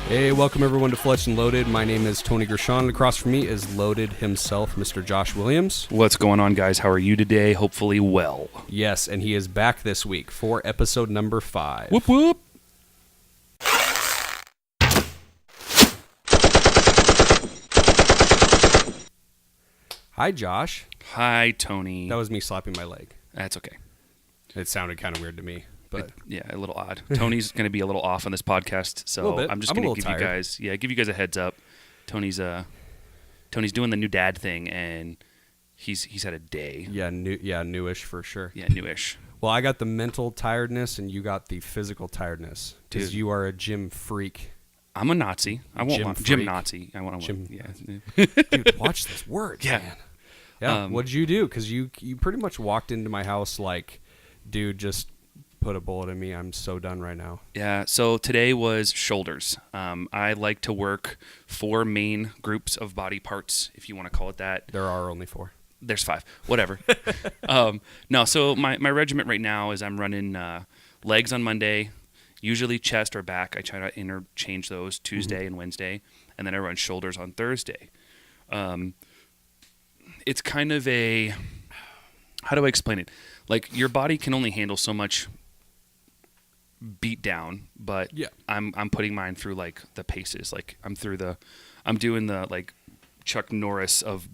Hey, welcome everyone to Fletch and Loaded. My name is Tony Gershon. Across from me is Loaded himself, Mr. Josh Williams. What's going on, guys? How are you today? Hopefully well. Yes, and he is back this week for episode number 5. Whoop, whoop. Hi, Josh. Hi, Tony. That was me slapping my leg. That's okay. It sounded kind of weird to me, but yeah, a little odd. Tony's going to be a little off on this podcast, so I'm just going to give you guys a heads up. Tony's doing the new dad thing, and he's had a day. Yeah, newish for sure. Yeah, newish. Well, I got the mental tiredness, and you got the physical tiredness because you are a gym freak. I'm a Nazi. I won't gym Nazi. I want to gym. Yeah. Dude, watch this word, yeah. man. Yeah. What'd you do? Because you pretty much walked into my house like, dude, just put a bullet in me. I'm so done right now. Yeah. So today was shoulders. I like to work 4 main groups of body parts, if you want to call it that. There are only 4. There's 5. Whatever. No. So my regiment right now is I'm running legs on Monday. Usually chest or back. I try to interchange those Tuesday and Wednesday, and then I run shoulders on Thursday. It's kind of how do I explain it? Like, your body can only handle so much beat down, but yeah. I'm putting mine through like the paces. Like I'm doing the like Chuck Norris of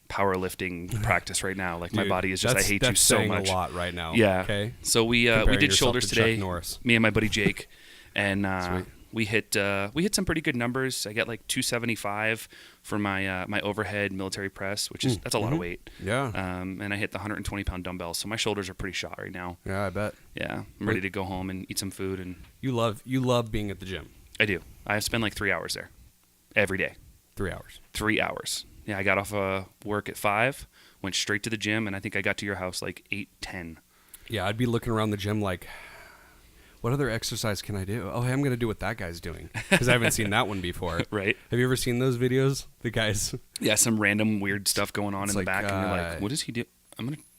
powerlifting practice right now. Like, dude, my body is just, I hate you so much. That's saying a lot right now. Yeah. Okay. So we did shoulders today. Me and my buddy Jake, and we hit some pretty good numbers. I got like 275 for my my overhead military press, which is that's a lot of weight. Yeah. And I hit the 120-pound dumbbells, so my shoulders are pretty shot right now. Yeah, I bet. Yeah, I'm ready to go home and eat some food. And you love being at the gym. I do. I spend like 3 hours there every day. 3 hours. 3 hours. Yeah, I got off work at 5, went straight to the gym, and I think I got to your house like 8:10. Yeah, I'd be looking around the gym like, what other exercise can I do? Oh, hey, I'm going to do what that guy's doing because I haven't seen that one before. Right. Have you ever seen those videos? The guys. Yeah, some random weird stuff going on in the back, and you're like, what does he do?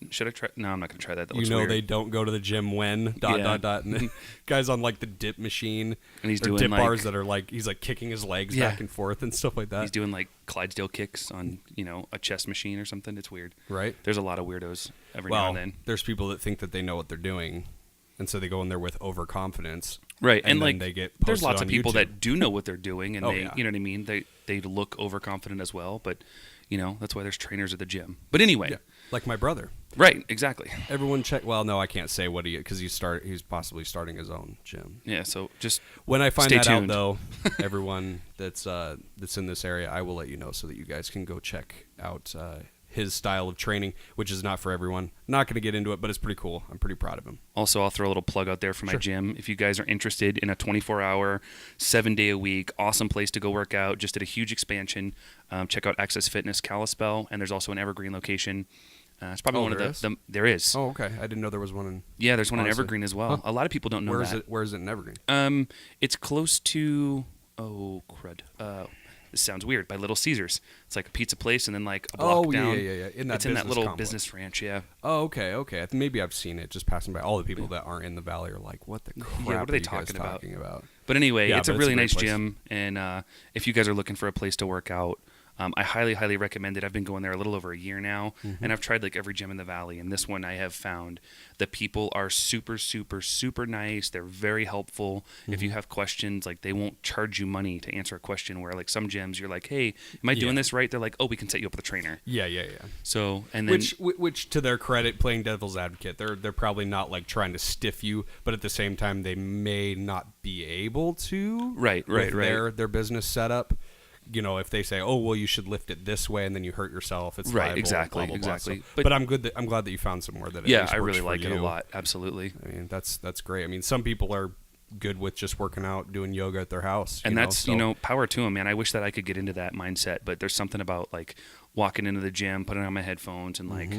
Should I try? No, I'm not going to try that. That looks weird. They don't go to the gym when ... And then guys on like the dip machine, and he's doing dip like, bars that are like he's like kicking his legs back and forth and stuff like that. He's doing like Clydesdale kicks on a chest machine or something. It's weird. Right. There's a lot of weirdos every now and then. There's people that think that they know what they're doing, and so they go in there with overconfidence. Right, and like they get there's lots of people YouTube. that do know what they're doing, and you know what I mean. They look overconfident as well, but that's why there's trainers at the gym. But anyway, like my brother. Right, exactly. Everyone check. Well, no, I can't say what because he's possibly starting his own gym. Yeah, so just when I find stay that tuned. out, though, everyone that's in this area, I will let you know so that you guys can go check out his style of training, which is not for everyone. Not going to get into it, but it's pretty cool. I'm pretty proud of him. Also, I'll throw a little plug out there for my gym. If you guys are interested in a 24-hour, 7-day-a-week, awesome place to go work out, just did a huge expansion. Check out Access Fitness Kalispell, and there's also an Evergreen location. It's probably one of the there is. Oh, okay. I didn't know there was one in. Yeah, there's one in Evergreen as well. Huh. A lot of people don't know that. Where is it in Evergreen? It's close to crud. This sounds weird. By Little Caesars. It's like a pizza place, and then like a block down. Yeah. It's in that little business ranch. Yeah. Oh, okay. Maybe I've seen it just passing by. All the people that aren't in the valley are like, "What the crap? Yeah, what are they talking about?" But anyway, it's a really nice gym, and if you guys are looking for a place to work out, I highly, highly recommend it. I've been going there a little over a year now, and I've tried like every gym in the valley, and this one I have found the people are super, super, super nice. They're very helpful. If you have questions, like they won't charge you money to answer a question where like some gyms you're like, hey, am I doing this right? They're like, oh, we can set you up with a trainer. Yeah. So, and then which to their credit, playing devil's advocate, they're probably not like trying to stiff you, but at the same time they may not be able to. Right. Their business setup. If they say, "Oh, well, you should lift it this way," and then you hurt yourself, it's right. liable, Exactly. blah, blah, blah. Exactly. But I'm glad that you found somewhere that I really like it a lot. Absolutely. I mean, that's great. I mean, some people are good with just working out, doing yoga at their house, and that's power to them, man. I wish that I could get into that mindset, but there's something about like walking into the gym, putting on my headphones, and like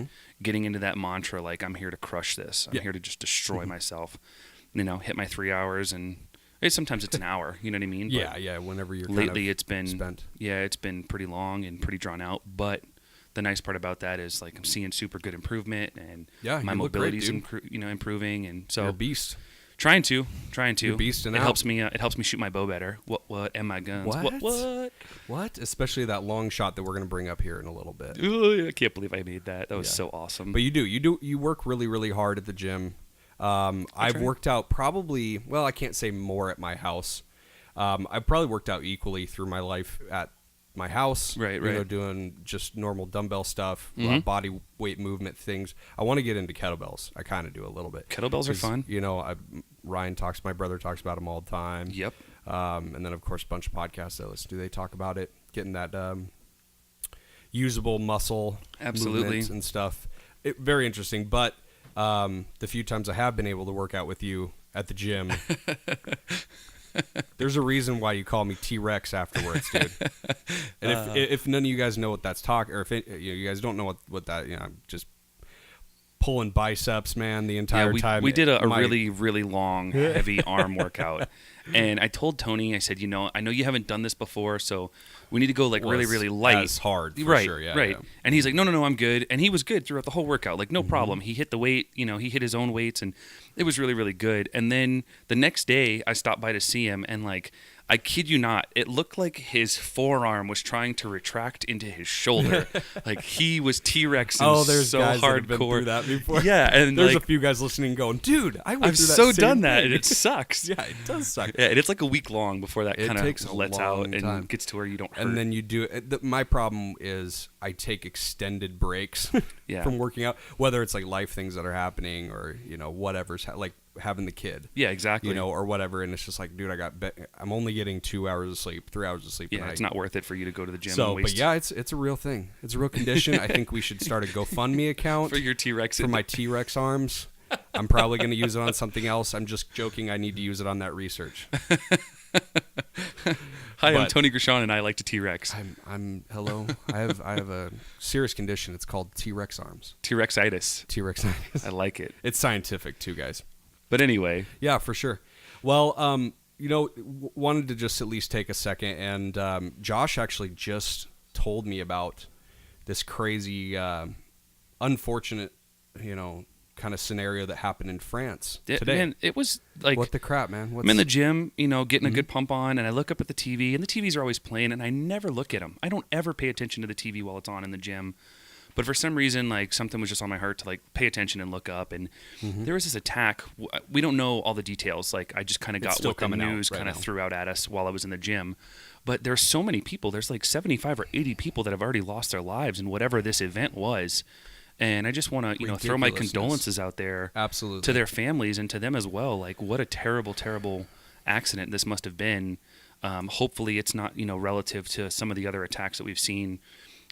getting into that mantra, like I'm here to crush this. I'm here to just destroy myself. Hit my 3 hours and. Sometimes it's an hour, you know what I mean? But yeah. Whenever you're lately, it's been spent. Yeah, it's been pretty long and pretty drawn out. But the nice part about that is like I'm seeing super good improvement, and my mobility's improving, and so you're a beast. Trying to. You're beasting it out. helps me. It helps me shoot my bow better. What? And my guns. What? Especially that long shot that we're going to bring up here in a little bit. Ooh, I can't believe I made that. That was so awesome. But you work really, really hard at the gym. I've worked out probably, well, I can't say more at my house. I've probably worked out equally through my life at my house. Right. You know, doing just normal dumbbell stuff, body weight movement things. I want to get into kettlebells. I kind of do a little bit. Kettlebells are fun. You know, my brother talks about them all the time. Yep. And then, of course, a bunch of podcasts I listen to, they talk about it, getting that usable muscle movements and stuff. Very interesting. But the few times I have been able to work out with you at the gym, there's a reason why you call me T-Rex afterwards, dude. And if none of you guys know what that's or if you guys don't know what that, I'm just pulling biceps, man, the entire time. We did a really, really long, heavy arm workout. And I told Tony, I said, I know you haven't done this before, so we need to go really, really light. As hard, for sure, yeah. Right. Yeah. And he's like, no, I'm good. And he was good throughout the whole workout, like no problem. He hit the weight, he hit his own weights, and it was really, really good. And then the next day, I stopped by to see him, and I kid you not, it looked like his forearm was trying to retract into his shoulder. Like he was T-Rexing there's so guys hardcore. that have been through that before. Yeah, and there's a few guys listening going, dude, I've so done that, and it sucks. Yeah, it does suck. Yeah, and it's like a week long before that kind of lets out and gets to where you don't hurt. And then you do it. My problem is I take extended breaks from working out, whether it's like life things that are happening or, whatever's like having the kid. Yeah, exactly. Or whatever. And it's just like, dude, I'm only getting 2 hours of sleep, 3 hours of sleep a night. It's not worth it for you to go to the gym. So, but yeah, it's a real thing. It's a real condition. I think we should start a GoFundMe account for your T-Rex. For my T-Rex arms. I'm probably going to use it on something else. I'm just joking. I need to use it on that research. Hi, I'm Tony Gershon, and I like to T-Rex. Hello. I have a serious condition. It's called T-Rex arms. T-Rexitis. T-Rexitis. I like it. It's scientific too, guys. But anyway. Yeah, for sure. Well, wanted to just at least take a second, and Josh actually just told me about this crazy, unfortunate, kind of scenario that happened in France today. Man, it was like, what the crap, man? I'm in the gym, getting a good pump on, and I look up at the TV, and the TVs are always playing, and I never look at them. I don't ever pay attention to the TV while it's on in the gym. But for some reason, something was just on my heart to pay attention and look up. And there was this attack. We don't know all the details. I just kind of got what the news kind of threw out at us while I was in the gym. But there's so many people. There's 75 or 80 people that have already lost their lives in whatever this event was. And I just want to, throw my condolences out there, absolutely, to their families and to them as well. What a terrible, terrible accident this must have been. Hopefully, it's not, relative to some of the other attacks that we've seen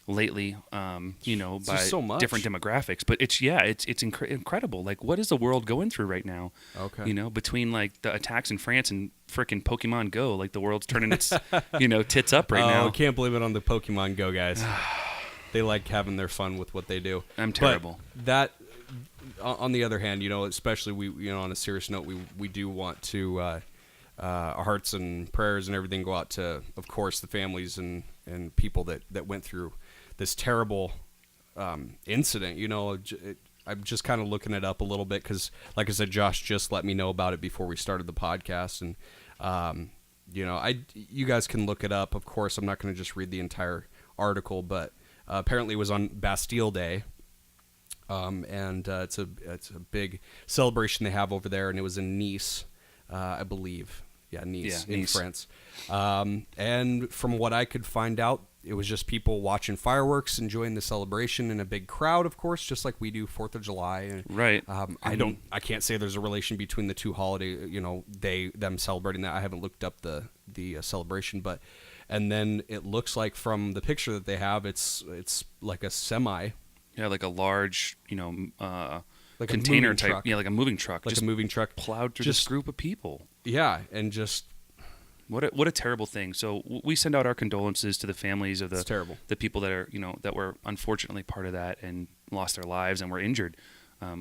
lately, by so different demographics. But it's incredible. What is the world going through right now? Okay, between the attacks in France and frickin' Pokemon Go, the world's turning its, tits up right now. I can't believe it on the Pokemon Go guys. They like having their fun with what they do. I'm terrible. But that, on the other hand, especially we, on a serious note, we do want to, our hearts and prayers and everything go out to, of course, the families and people that went through this terrible incident. I'm just kind of looking it up a little bit because, like I said, Josh just let me know about it before we started the podcast, and you guys can look it up. Of course, I'm not going to just read the entire article, but apparently it was on Bastille Day, and it's a big celebration they have over there, and it was in Nice, I believe. Yeah, Nice in France. And from what I could find out, it was just people watching fireworks, enjoying the celebration in a big crowd, of course, just like we do 4th of July. And, right. I can't say there's a relation between the two holidays, them celebrating that. I haven't looked up the celebration, but, and then it looks like from the picture that they have, it's like a semi. Yeah, like a large, like container a type. Truck. Yeah, like a moving truck. Like a moving truck. Plowed through this group of people. Yeah, and just... What a terrible thing. So we send out our condolences to the families of the people that are, that were unfortunately part of that and lost their lives and were injured.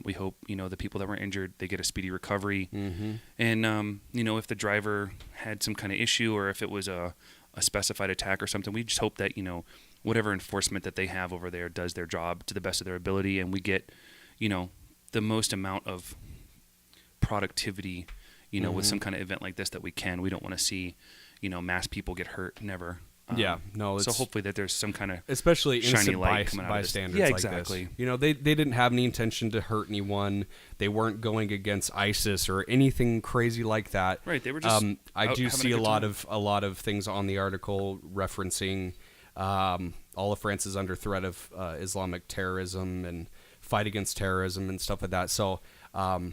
We hope, the people that were injured, they get a speedy recovery. Mm-hmm. And, if the driver had some kind of issue or if it was a specified attack or something, we just hope that, whatever enforcement that they have over there does their job to the best of their ability, and we get, the most amount of productivity with some kind of event like this that we can. We don't want to see, mass people get hurt. Never. No. So hopefully that there's some kind of especially shiny innocent light coming out of this. bystanders Yeah, like exactly. this. They didn't have any intention to hurt anyone. They weren't going against ISIS or anything crazy like that. Right. They were just. I do see a lot of. of things on the article referencing all of France is under threat of Islamic terrorism and fight against terrorism and stuff like that. So. I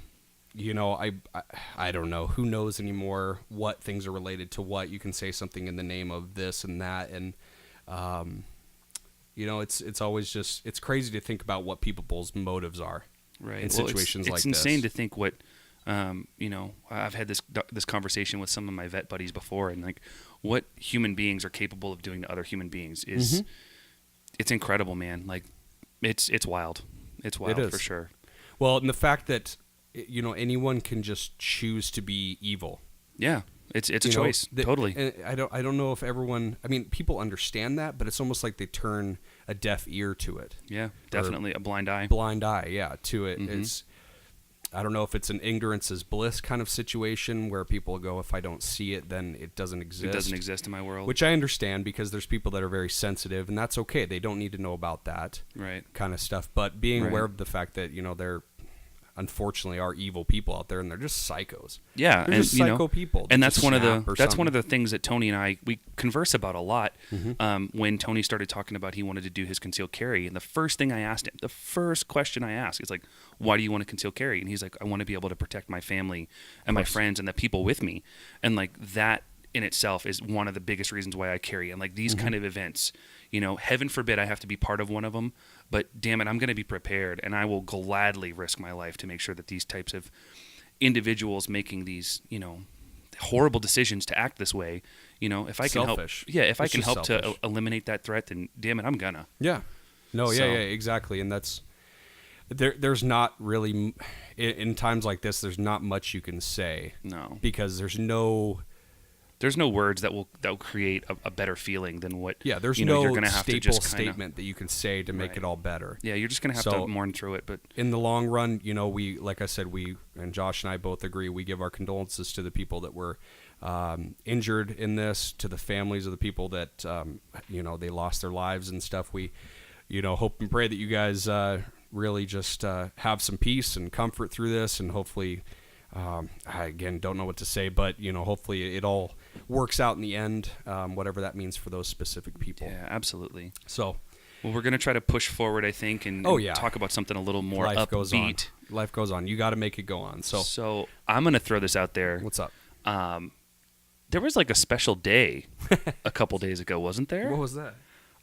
don't know. Who knows anymore what things are related to what? You can say something in the name of this and that, and it's always just it's crazy to think about what people's motives are, right? In situations like this. It's insane to think what I've had this conversation with some of my vet buddies before, and like what human beings are capable of doing to other human beings is it's incredible, man. Like it's wild. It's wild for sure. Well, and the fact that anyone can just choose to be evil. Yeah, it's a choice. Totally. And I don't know if everyone. I mean, people understand that, but it's almost like they turn a deaf ear to it. Yeah, definitely a blind eye. Blind eye, yeah, to it. It's. I don't know if it's an ignorance is bliss kind of situation where people go, if I don't see it, then it doesn't exist. It doesn't exist in my world. Which I understand because there's people that are very sensitive, and that's okay. They don't need to know about that kind of stuff. But being aware of the fact that there unfortunately are evil people out there, and they're just psychos. Yeah, they're just psycho people. And that's one of the things that Tony and I we converse about a lot. When Tony started talking about he wanted to do his concealed carry, and the first thing I asked him, the first question I asked is like, why do you want to conceal carry? And he's like, I want to be able to protect my family and my friends and the people with me. And like that in itself is one of the biggest reasons why I carry. And like these kind of events, heaven forbid I have to be part of one of them, but damn it, I'm going to be prepared, and I will gladly risk my life to make sure that these types of individuals making these, horrible decisions to act this way, if I can selfish. If I can help to eliminate that threat, then damn it, I'm gonna. Yeah. No, yeah, exactly. And that's, there's not really, in times like this, there's not much you can say. No. Because there's no words that will create a better feeling than what there's no you're gonna have staple to just statement that you can say to make it all better. Yeah, you're just gonna have to mourn through it. But in the long run, we, like I said, we and Josh and I both agree, we give our condolences to the people that were injured in this, to the families of the people that they lost their lives and stuff. We hope and pray that you guys really just have some peace and comfort through this, and hopefully I again don't know what to say, but hopefully it all works out in the end, whatever that means for those specific people. Yeah, absolutely. So, well, we're going to try to push forward, I think, and talk about something a little more upbeat. Life goes on. You got to make it go on. So I'm going to throw this out there. What's up? There was like a special day a couple days ago, wasn't there? What was that?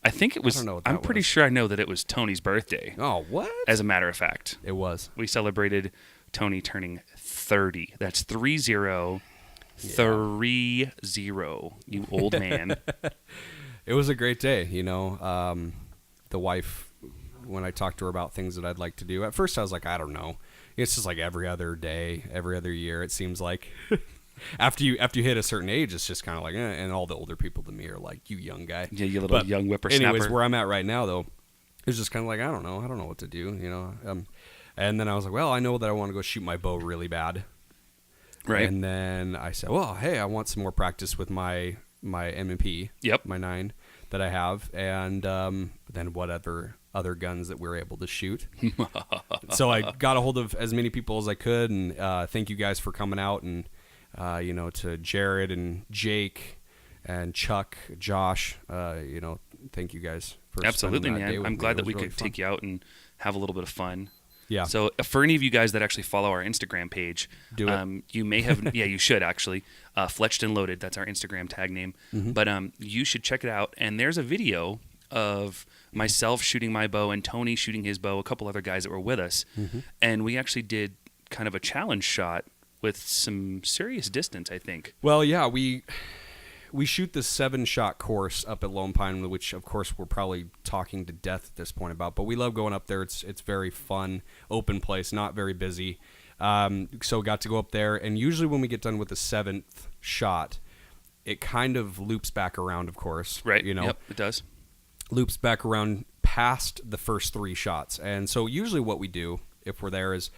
I think it was. I'm pretty sure I know that it was Tony's birthday. Oh, what? As a matter of fact, it was. We celebrated Tony turning 30. That's 30. You old man. It was a great day. The wife, when I talked to her about things that I'd like to do, at first I was like, I don't know. It's just like every other day, every other year. It seems like. After you hit a certain age, it's just kind of like, and all the older people than me are like, you young guy. Yeah, you little young whippersnapper. Anyways, where I'm at right now, though, it's just kind of like, I don't know what to do, and then I was like, well, I know that I want to go shoot my bow really bad. Right. And then I said, well, hey, I want some more practice with my M&P. Yep. My 9 that I have, and then whatever other guns that we were able to shoot. So I got a hold of as many people as I could, and thank you guys for coming out, and to Jared and Jake and Chuck, Josh, thank you guys for absolutely, spending that day with I'm me. glad that we really could fun. take you out and have a little bit of fun. Yeah. So for any of you guys that actually follow our Instagram page, do it. You may have, you should actually, Fletched and Loaded. That's our Instagram tag name. Mm-hmm. But you should check it out. And there's a video of myself shooting my bow and Tony shooting his bow, a couple other guys that were with us, and we actually did kind of a challenge shot with some serious distance, I think. Well, yeah, we shoot this 7-shot course up at Lone Pine, which of course we're probably talking to death at this point about, but we love going up there. It's very fun, open place, not very busy. So got to go up there, and usually when we get done with the 7th shot, it kind of loops back around, of course. Right. Yep, it does. Loops back around past the first 3 shots. And so usually what we do if we're there is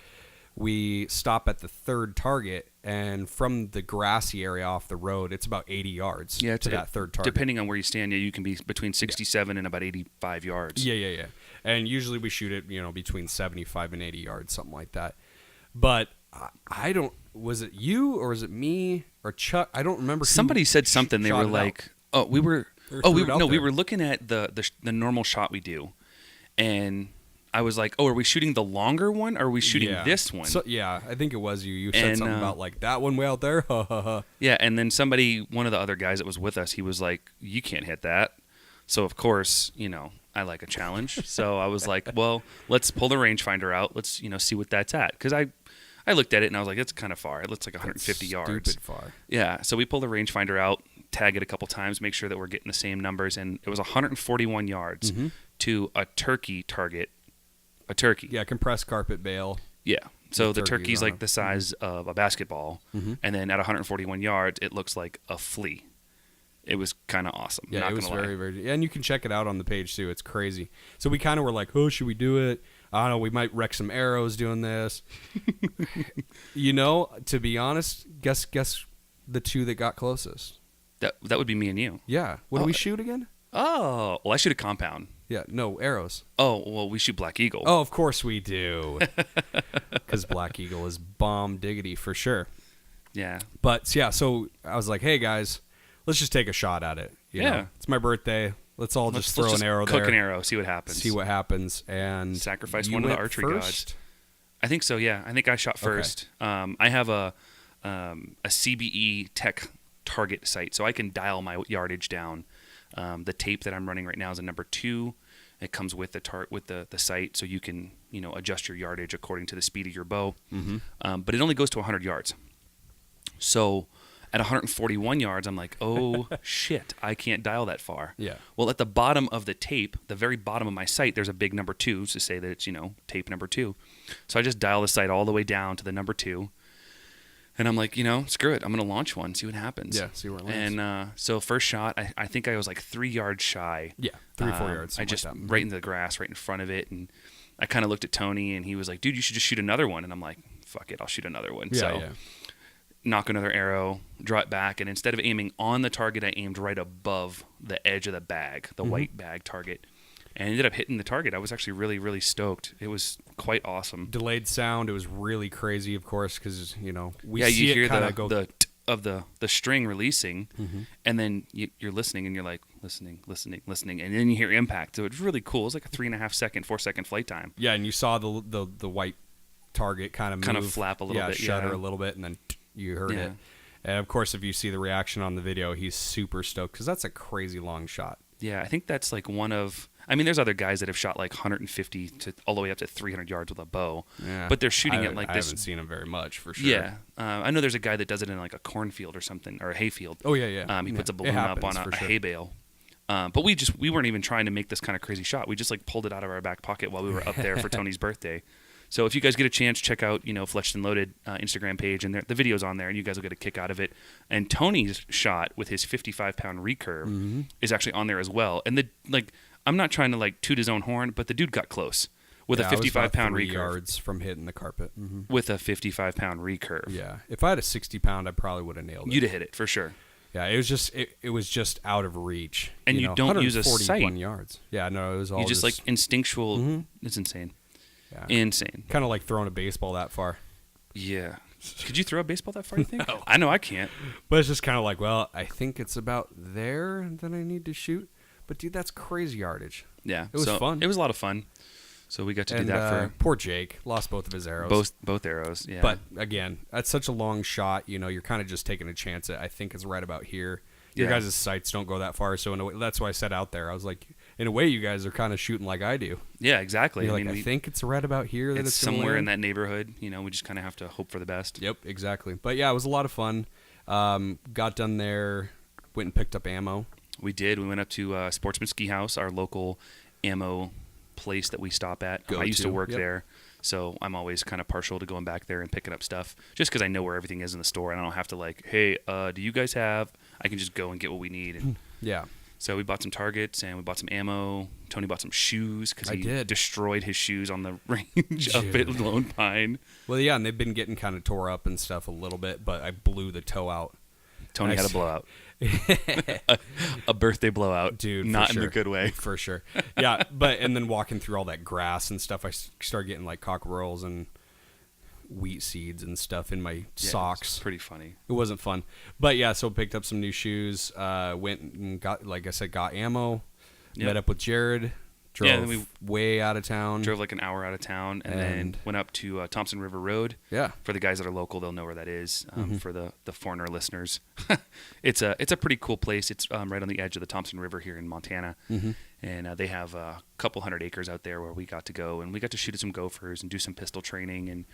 we stop at the third target, and from the grassy area off the road, it's about 80 yards to that third target. Depending on where you stand, you can be between 67 and about 85 yards. Yeah. And usually we shoot it, between 75 and 80 yards, something like that. But I don't. Was it you or was it me or Chuck? I don't remember. Somebody said something. They were like, "Oh, we were looking at the normal shot we do," and I was like, "Oh, are we shooting the longer one? Or are we shooting this one?" So, yeah, I think it was you. You said something about like that one way out there. Yeah, and then one of the other guys that was with us, he was like, "You can't hit that." So of course, I like a challenge. So I was like, "Well, let's pull the rangefinder out. Let's see what that's at." Because I looked at it and I was like, "It's kind of far. It looks like 150 yards. Stupid far." Yeah. So we pull the rangefinder out, tag it a couple times, make sure that we're getting the same numbers, and it was 141 yards to a turkey target. A turkey. Yeah, compressed carpet bale. Yeah. So the turkey's like the size of a basketball, and then at 141 yards, it looks like a flea. It was kind of awesome. Yeah, it was very, very... Yeah, and you can check it out on the page, too. It's crazy. So we kind of were like, oh, should we do it? I don't know, we might wreck some arrows doing this. To be honest, guess the two that got closest. That would be me and you. Yeah. What do we shoot again? Oh, well, I shoot a compound. Yeah, no, arrows. Oh, well, we shoot Black Eagle. Oh, of course we do. Because Black Eagle is bomb diggity for sure. Yeah. But, yeah, so I was like, hey, guys, let's just take a shot at it. You know? It's my birthday. Let's just throw an arrow there. Cook an arrow, see what happens. And sacrifice one of the archery gods. I think so, yeah. I think I shot first. Okay. I have a CBE Tech target sight, so I can dial my yardage down. The tape that I'm running right now is a number 2. It comes with the sight, so you can adjust your yardage according to the speed of your bow. But it only goes to 100 yards. So at 141 yards, I'm like, oh shit, I can't dial that far. Yeah. Well, at the bottom of the tape, the very bottom of my sight, there's a big number 2 to say that it's tape number 2. So I just dial the sight all the way down to the number 2. And I'm like, screw it. I'm going to launch one, see what happens. Yeah, see where it lands. And so first shot, I think I was like 3 yards shy. Yeah, 3 or 4 yards. I just right into the grass, right in front of it. And I kind of looked at Tony, and he was like, dude, you should just shoot another one. And I'm like, fuck it, I'll shoot another one. Yeah. Knock another arrow, draw it back. And instead of aiming on the target, I aimed right above the edge of the bag, the white bag target. And ended up hitting the target. I was actually really, really stoked. It was quite awesome. Delayed sound. It was really crazy, of course, because we see you hear it kind of go of the string releasing, and then you're listening, and you're like listening, and then you hear impact. So it's really cool. It's like a 3.5 second, 4 second flight time. Yeah, and you saw the white target kind of flap a little bit, shudder a little bit, and then you heard it. And of course, if you see the reaction on the video, he's super stoked because that's a crazy long shot. Yeah, I think that's like one of. I mean, there's other guys that have shot like 150 to all the way up to 300 yards with a bow, but they're shooting it like this. I haven't seen him very much for sure. Yeah, I know there's a guy that does it in like a cornfield or something, or a hayfield. Oh yeah. He puts a balloon up on a hay bale. But we weren't even trying to make this kind of crazy shot. We just like pulled it out of our back pocket while we were up there for Tony's birthday. So if you guys get a chance, check out Fletched and Loaded Instagram page, and the video's on there, and you guys will get a kick out of it. And Tony's shot with his 55-pound recurve is actually on there as well. And I'm not trying to like toot his own horn, but the dude got close with a 55-pound recurve. 3 yards from hitting the carpet. With a 55-pound recurve. Yeah, if I had a 60-pound, I probably would have nailed it. You'd have hit it for sure. Yeah, it was just out of reach. And you don't use a sight. 141 yards. Yeah, no, it was all you just like instinctual. It's insane. Yeah. Insane. Kind of like throwing a baseball that far. Yeah. Could you throw a baseball that far, you think? No. I know I can't. But it's just kind of like, well, I think it's about there that I need to shoot. But, dude, that's crazy yardage. Yeah. It was fun. It was a lot of fun. So we got to do that for... Poor Jake. Lost both of his arrows. Both arrows, yeah. But, again, that's such a long shot. You're kind of just taking a chance at, I think it's right about here. Your guys' sights don't go that far. So, in a way, that's why I said out there. I was like... In a way, you guys are kind of shooting like I do. Yeah, exactly. I think it's right about here that it's somewhere in that neighborhood. We just kind of have to hope for the best. Yep, exactly. But yeah, it was a lot of fun. Got done there, went and picked up ammo. We did. We went up to Sportsman Ski House, our local ammo place that we stop at. I used to work there, so I'm always kind of partial to going back there and picking up stuff, just because I know where everything is in the store, and I don't have to hey, do you guys have? I can just go and get what we need. And yeah. So we bought some targets and we bought some ammo. Tony bought some shoes because he destroyed his shoes on the range up at Lone Pine. Well, yeah, and they've been getting kind of tore up and stuff a little bit, but I blew the toe out. Tony had a blowout. a birthday blowout. Dude, not in the good way. For sure. Yeah, and then walking through all that grass and stuff, I started getting like cockerels and wheat seeds and stuff in my socks. It was pretty funny. It wasn't fun. But yeah, so picked up some new shoes, went and got, like I said, got ammo, met up with Jared, drove way out of town. Drove like an hour out of town and then went up to Thompson River Road. Yeah. For the guys that are local, they'll know where that is. For the foreigner listeners, it's a pretty cool place. It's right on the edge of the Thompson River here in Montana. And they have a couple hundred acres out there where we got to go, and we got to shoot at some gophers and do some pistol training, and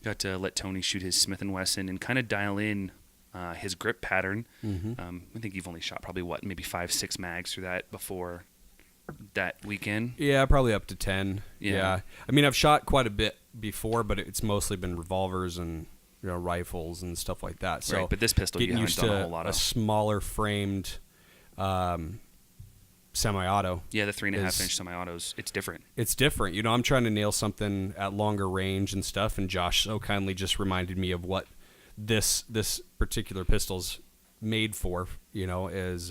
got to let Tony shoot his Smith & Wesson and kind of dial in his grip pattern. I think you've only shot probably, maybe 5-6 mags through that before that weekend. Yeah, probably up to 10. Yeah. I mean, I've shot quite a bit before, but it's mostly been revolvers and rifles and stuff like that. So right, but this pistol you haven't done a whole lot of. A smaller framed semi-auto. Yeah, the 3.5-inch semi-autos. It's different. It's different. I'm trying to nail something at longer range and stuff, and Josh so kindly just reminded me of what this particular pistol's made for, is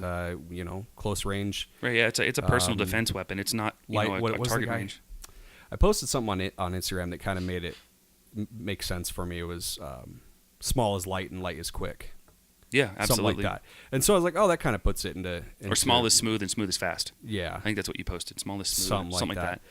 close range. Right, yeah, it's a personal defense weapon. It's not a target range. I posted something on Instagram that kind of made it make sense for me. It was small is light and light is quick. Yeah, absolutely. Something like that. And so I was like, oh, that kind of puts it into or small is smooth and smooth is fast. Yeah. I think that's what you posted. Small is smooth. Something like that.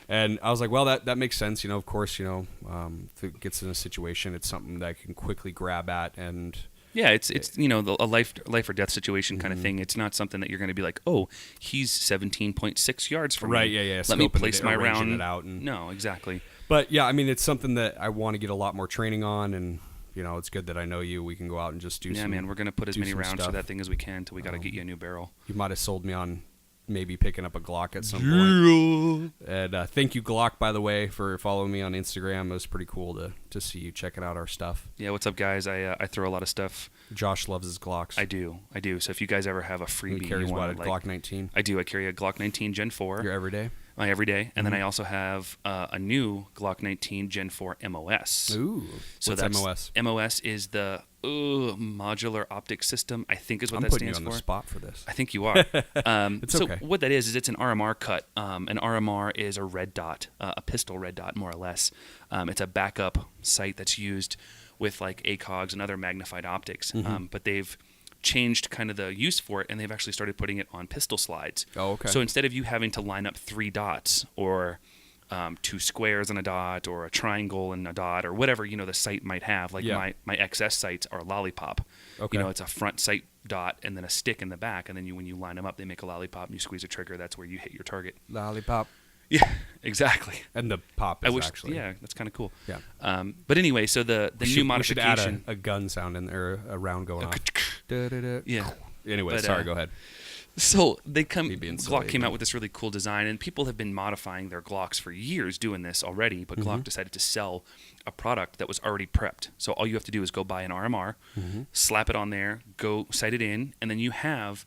And I was like, well, that makes sense. Of course, if it gets in a situation, it's something that I can quickly grab at. And yeah, it's a life or death situation kind of thing. It's not something that you're going to be like, oh, he's 17.6 yards from me. Right, yeah. Let me place my round. It out No, exactly. But yeah, I mean, it's something that I want to get a lot more training on, and it's good that I know you. We can go out and just do some. Yeah, man, we're going to put as many rounds through that thing as we can until we got to get you a new barrel. You might have sold me on maybe picking up a Glock at some point. And thank you, Glock, by the way, for following me on Instagram. It was pretty cool to see you checking out our stuff. Yeah, what's up, guys? I throw a lot of stuff. Josh loves his Glocks. I do. So if you guys ever have a freebie, he carries what, a Glock 19? I do. I carry a Glock 19 Gen 4. Your everyday? My everyday, and then I also have a new Glock 19 Gen 4 MOS. Ooh, so what's that's, MOS? MOS is the modular optic system. I think is what I'm that putting stands you for. on the spot for this. I think you are. It's so okay. what that is it's an RMR cut. An RMR is a red dot, a pistol red dot, more or less. It's a backup sight that's used with like ACOGs and other magnified optics. But they've changed kind of the use for it, and they've actually started putting it on pistol slides. Oh, okay. So instead of you having to line up 3 dots or 2 squares and a dot or a triangle and a dot or whatever the sight might have, like my XS sights are lollipop. Okay. It's a front sight dot and then a stick in the back, and then when you line them up, they make a lollipop, and you squeeze a trigger. That's where you hit your target. Lollipop. Yeah, exactly. And the pop is actually. Yeah, that's kind of cool. Yeah. But anyway, so the new modification. We should add a gun sound in there, a round going off. Yeah. Anyway, sorry, go ahead. So Glock came out with this really cool design, and people have been modifying their Glocks for years doing this already, but Glock decided to sell a product that was already prepped. So all you have to do is go buy an RMR, slap it on there, go sight it in, and then you have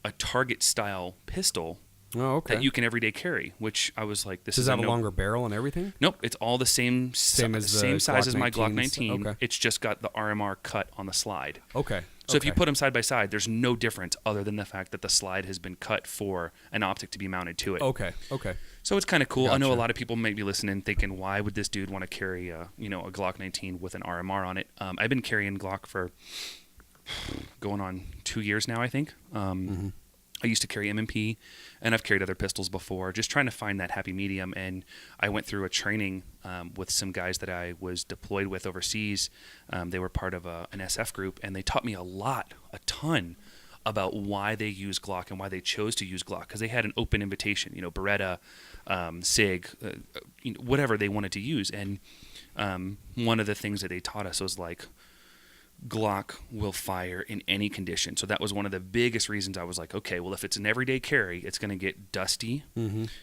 a target style pistol that you can everyday carry, which I was like, this Does is it have a longer barrel and everything? Nope, it's all the same size as my Glock 19. Okay. It's just got the RMR cut on the slide. Okay. So if you put them side by side, there's no difference other than the fact that the slide has been cut for an optic to be mounted to it. Okay. So it's kind of cool. Gotcha. I know a lot of people may be listening thinking, why would this dude want to carry a Glock 19 with an RMR on it? I've been carrying Glock for going on 2 years now, I think. I used to carry M&P, and I've carried other pistols before, just trying to find that happy medium. And I went through a training with some guys that I was deployed with overseas. They were part of an SF group, and they taught me a ton about why they use Glock and why they chose to use Glock, because they had an open invitation, Beretta, SIG, whatever they wanted to use. And one of the things that they taught us was like, Glock will fire in any condition. So that was one of the biggest reasons I was like, okay, well, if it's an everyday carry, it's going to get dusty.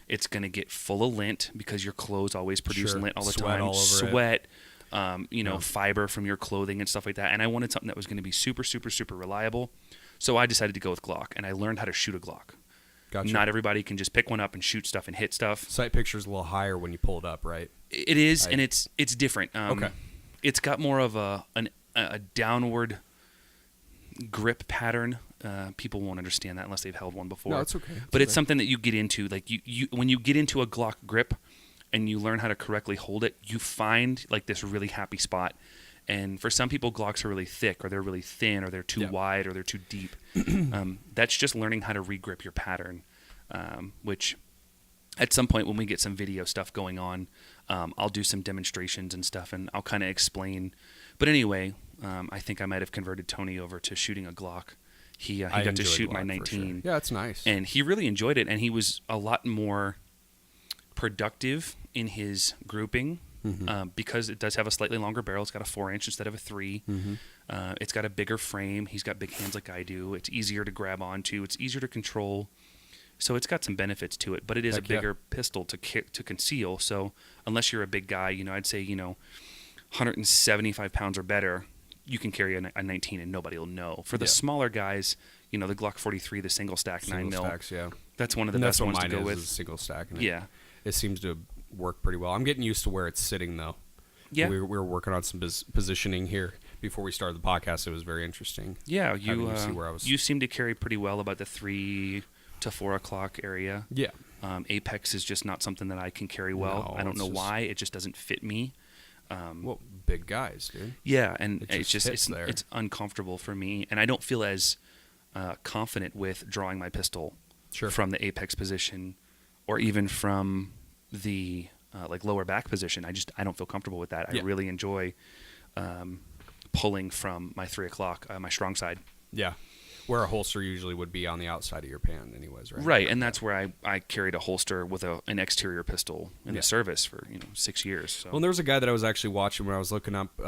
It's going to get full of lint because your clothes always produce lint all the time. All over Sweat. fiber from your clothing and stuff like that. And I wanted something that was going to be super, super, super reliable. So I decided to go with Glock, and I learned how to shoot a Glock. Gotcha. Not everybody can just pick one up and shoot stuff and hit stuff. Sight picture's a little higher when you pull it up, right? It is, and it's different. Okay. It's got more of a downward grip pattern. People won't understand that unless they've held one before. No, it's okay. But it's something that you get into. Like you when you get into a Glock grip and you learn how to correctly hold it, you find like this really happy spot. And for some people, Glocks are really thick, or they're really thin, or they're too wide, or they're too deep. That's just learning how to regrip your pattern, which at some point when we get some video stuff going on, I'll do some demonstrations and stuff, and I'll kind of explain. But anyway, I think I might have converted Tony over to shooting a Glock. He got to shoot my 19. Sure. Yeah, it's nice. And he really enjoyed it, and he was a lot more productive in his grouping. Because it does have a slightly longer barrel. It's got a 4-inch instead of a 3. It's got a bigger frame. He's got big hands like I do. It's easier to grab onto. It's easier to control. So it's got some benefits to it, but it is a bigger pistol to conceal. So unless you're a big guy, I'd say 175 pounds or better, you can carry a 19 and nobody will know. For the smaller guys, the Glock 43, the single stack 9mm. Stacks, yeah. That's one of the best ones to go with. Is a single stack. And yeah. It seems to work pretty well. I'm getting used to where it's sitting, though. Yeah. We were working on some positioning here before we started the podcast. It was very interesting. Yeah, you seem to carry pretty well about the 3 to 4 o'clock area. Yeah. Apex is just not something that I can carry well. No, I don't know why. It just doesn't fit me. Well, big guys, dude. Yeah, and it's uncomfortable for me, and I don't feel as confident with drawing my pistol from the Apex position, or even from the lower back position. I don't feel comfortable with that. I really enjoy pulling from my 3 o'clock, my strong side. Yeah. Where a holster usually would be on the outside of your pan anyways, right? Right, and that's where I carried a holster with an exterior pistol in the service for 6 years. So. Well, there was a guy that I was actually watching when I was looking up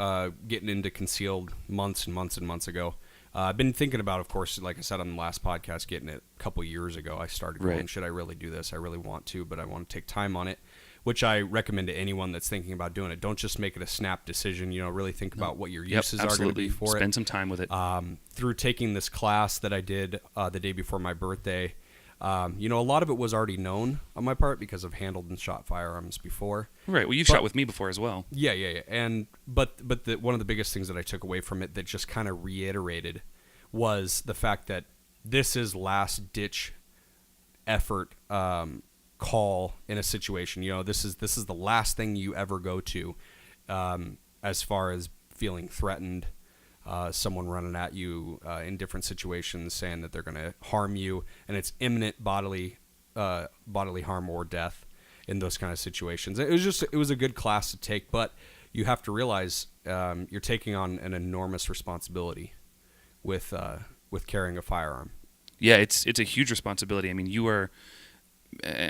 getting into concealed months and months and months ago. I've been thinking about, of course, like I said on the last podcast, getting it a couple years ago. I started going, should I really do this? I really want to, but I want to take time on it, which I recommend to anyone that's thinking about doing it. Don't just make it a snap decision. Really think about what your uses are going to be for it. Spend some time with it. Through taking this class that I did the day before my birthday, a lot of it was already known on my part because I've handled and shot firearms before. Right. Well, you've shot with me before as well. Yeah. And but one of the biggest things that I took away from it that just kind of reiterated was the fact that this is last ditch effort call in a situation. This is the last thing you ever go to as far as feeling threatened. Someone running at you in different situations saying that they're going to harm you, and it's imminent bodily harm or death in those kind of situations. It was a good class to take, but you have to realize you're taking on an enormous responsibility with carrying a firearm. Yeah, it's a huge responsibility. I mean,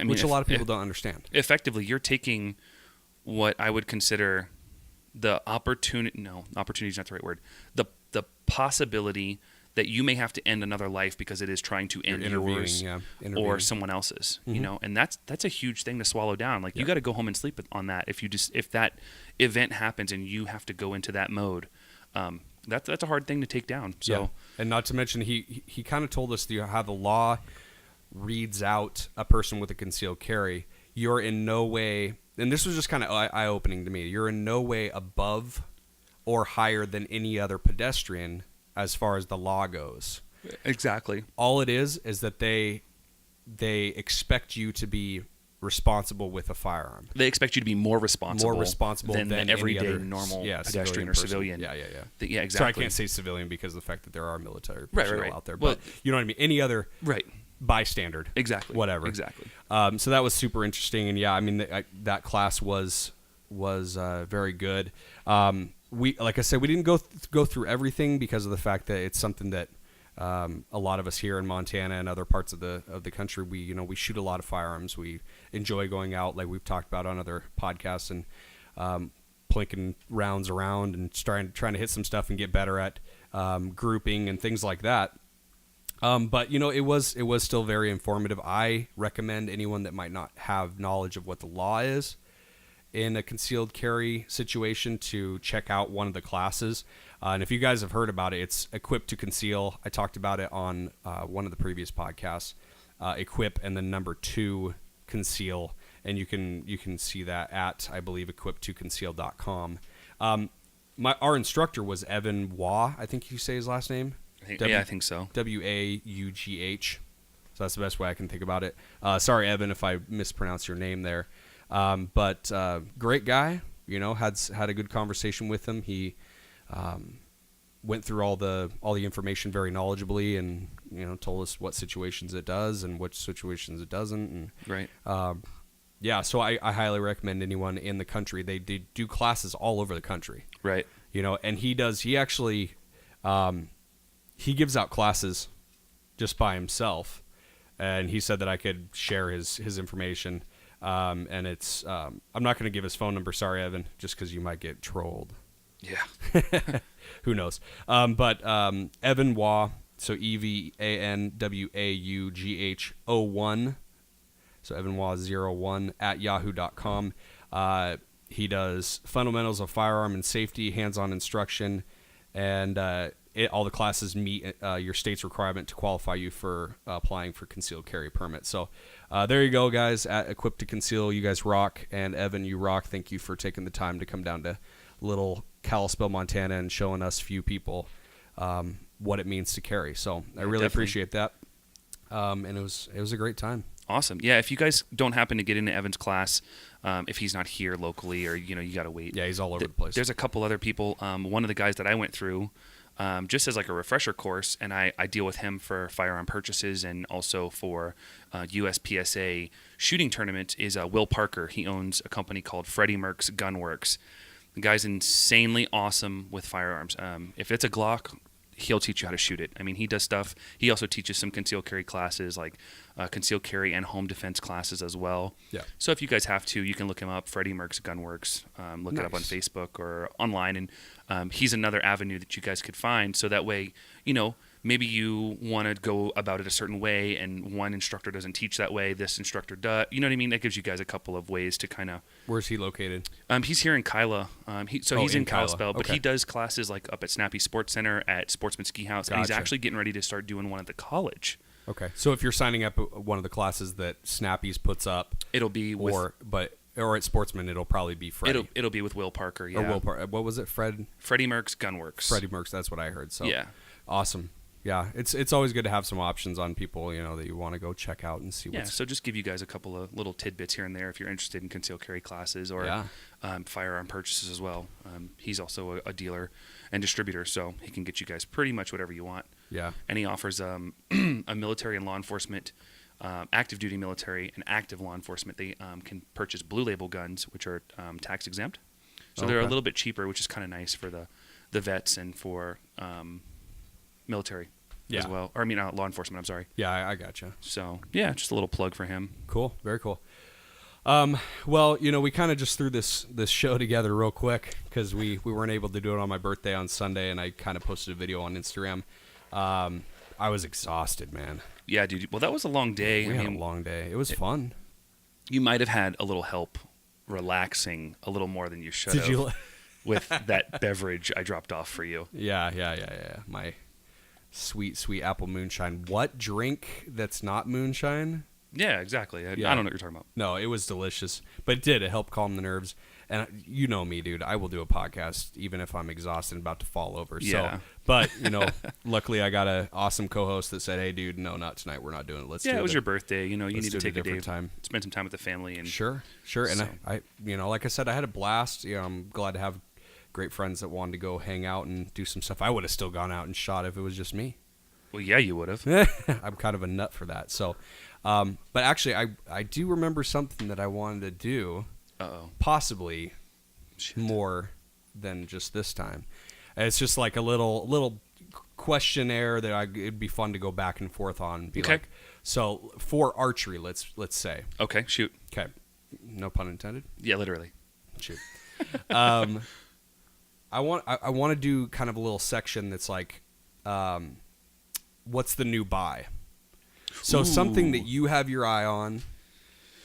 which a lot of people don't understand. Effectively, you're taking what I would consider the opportunity. No, opportunity is not the right word. The possibility that you may have to end another life because it is trying to end yours or someone else's. And that's a huge thing to swallow down. Like you got to go home and sleep on that. If that event happens and you have to go into that mode, that's a hard thing to take down. So, and not to mention he kind of told us how the law reads out a person with a concealed carry. You're in no way, and this was just kind of eye-opening to me, you're in no way above or higher than any other pedestrian as far as the law goes. Exactly. All it is that they expect you to be responsible with a firearm. They expect you to be more responsible than everyday other, normal pedestrian or person. civilian. Yeah. Yeah, exactly. So I can't say civilian because of the fact that there are military personnel out there. Well, but you know what I mean? Any other bystander. Exactly. Whatever. Exactly. So that was super interesting. And yeah, I mean, that class was very good. Like I said, we didn't go through everything because of the fact that it's something that a lot of us here in Montana and other parts of the country, we shoot a lot of firearms. We enjoy going out, like we've talked about on other podcasts, and plinking rounds around and trying to hit some stuff and get better at grouping and things like that. But it was still very informative. I recommend anyone that might not have knowledge of what the law is in a concealed carry situation to check out one of the classes. And if you guys have heard about it, it's Equip to Conceal. I talked about it on one of the previous podcasts. Equip and then number 2 Conceal, and you can see that at, I believe, equip2conceal.com. Our instructor was Evan Waugh. I think you say his last name. I think so. Waugh. So that's the best way I can think about it. Sorry, Evan, if I mispronounced your name there. But great guy. Had a good conversation with him. He went through all the information very knowledgeably, and told us what situations it does and which situations it doesn't. And, right. So I highly recommend anyone in the country. They do classes all over the country. Right. And he actually he gives out classes just by himself, and he said that I could share his information. And it's I'm not going to give his phone number. Sorry, Evan, just because you might get trolled. Yeah. Who knows? But Evan Waugh, so EvanWaugh01. So Evan Waugh 01 at yahoo.com. He does fundamentals of firearm and safety, hands-on instruction, and all the classes meet your state's requirement to qualify you for applying for concealed carry permit. So there you go, guys, at Equip to Conceal. You guys rock, and Evan, you rock. Thank you for taking the time to come down to little Kalispell, Montana, and showing us few people what it means to carry. So I really appreciate that, and it was a great time. Awesome. Yeah, if you guys don't happen to get into Evan's class, if he's not here locally, or you got to wait. Yeah, he's all over the place. There's a couple other people. One of the guys that I went through, just as like a refresher course, and I deal with him for firearm purchases and also for USPSA shooting tournament, is Will Parker. He owns a company called Freddie Merck's Gunworks. The guy's insanely awesome with firearms. If it's a Glock, he'll teach you how to shoot it. I mean, he does stuff. He also teaches some concealed carry classes, like concealed carry and home defense classes as well. Yeah. So if you guys have to, you can look him up, Freddie Merck's Gunworks. Look it up on Facebook or online, and he's another avenue that you guys could find. So that way, maybe you want to go about it a certain way, and one instructor doesn't teach that way. This instructor does. You know what I mean? That gives you guys a couple of ways to kind of. Where's he located? He's here in Kyla. He's in Kalispell, but okay. He does classes like up at Snappy Sports Center, at Sportsman Ski House, and he's actually getting ready to start doing one at the college. Okay, so if you're signing up at one of the classes that Snappy's puts up, it'll be or at Sportsman, it'll probably be Freddie. It'll be with Will Parker. Yeah. Or Will Parker. What was it? Freddie Merck's Gunworks. Freddie Merck's. That's what I heard. So yeah, awesome. Yeah, it's always good to have some options on people, that you want to go check out and see what's... Yeah, so just give you guys a couple of little tidbits here and there if you're interested in concealed carry classes or firearm purchases as well. He's also a dealer and distributor, so he can get you guys pretty much whatever you want. Yeah. And he offers a military and law enforcement, active duty military and active law enforcement. They can purchase blue label guns, which are tax exempt. So they're a little bit cheaper, which is kind of nice for the vets and for... military as well. Or law enforcement, I'm sorry. Yeah, I gotcha. So, yeah, just a little plug for him. Cool. Very cool. Well, we kind of just threw this show together real quick because we weren't able to do it on my birthday on Sunday, and I kind of posted a video on Instagram. I was exhausted, man. Yeah, dude. Well, that was a long day. We had a long day. It was fun. You might have had a little help relaxing a little more than you should have. Did you? With that beverage I dropped off for you. Yeah. My sweet apple moonshine. What drink that's not moonshine? Yeah, exactly. I don't know what you're talking about. No, it was delicious, but it helped calm the nerves. And you know me, dude. I will do a podcast even if I'm exhausted and about to fall over. Yeah. So, but luckily I got an awesome co-host that said, "Hey, dude, no, not tonight. We're not doing it. Let's do it." Yeah, it was your birthday. You need to take a different day, time, spend some time with the family, and sure. So. And I, like I said, I had a blast. I'm glad to have great friends that wanted to go hang out and do some stuff. I would have still gone out and shot if it was just me. Well, yeah, you would have. I'm kind of a nut for that. So, but actually, I do remember something that I wanted to do. Possibly more than just this time. It's just like a little questionnaire that it'd be fun to go back and forth on. And be like, so for archery, let's say. Okay, shoot. Okay, no pun intended. Yeah, literally. Shoot. I want to do kind of a little section that's like, what's the new buy? So something that you have your eye on,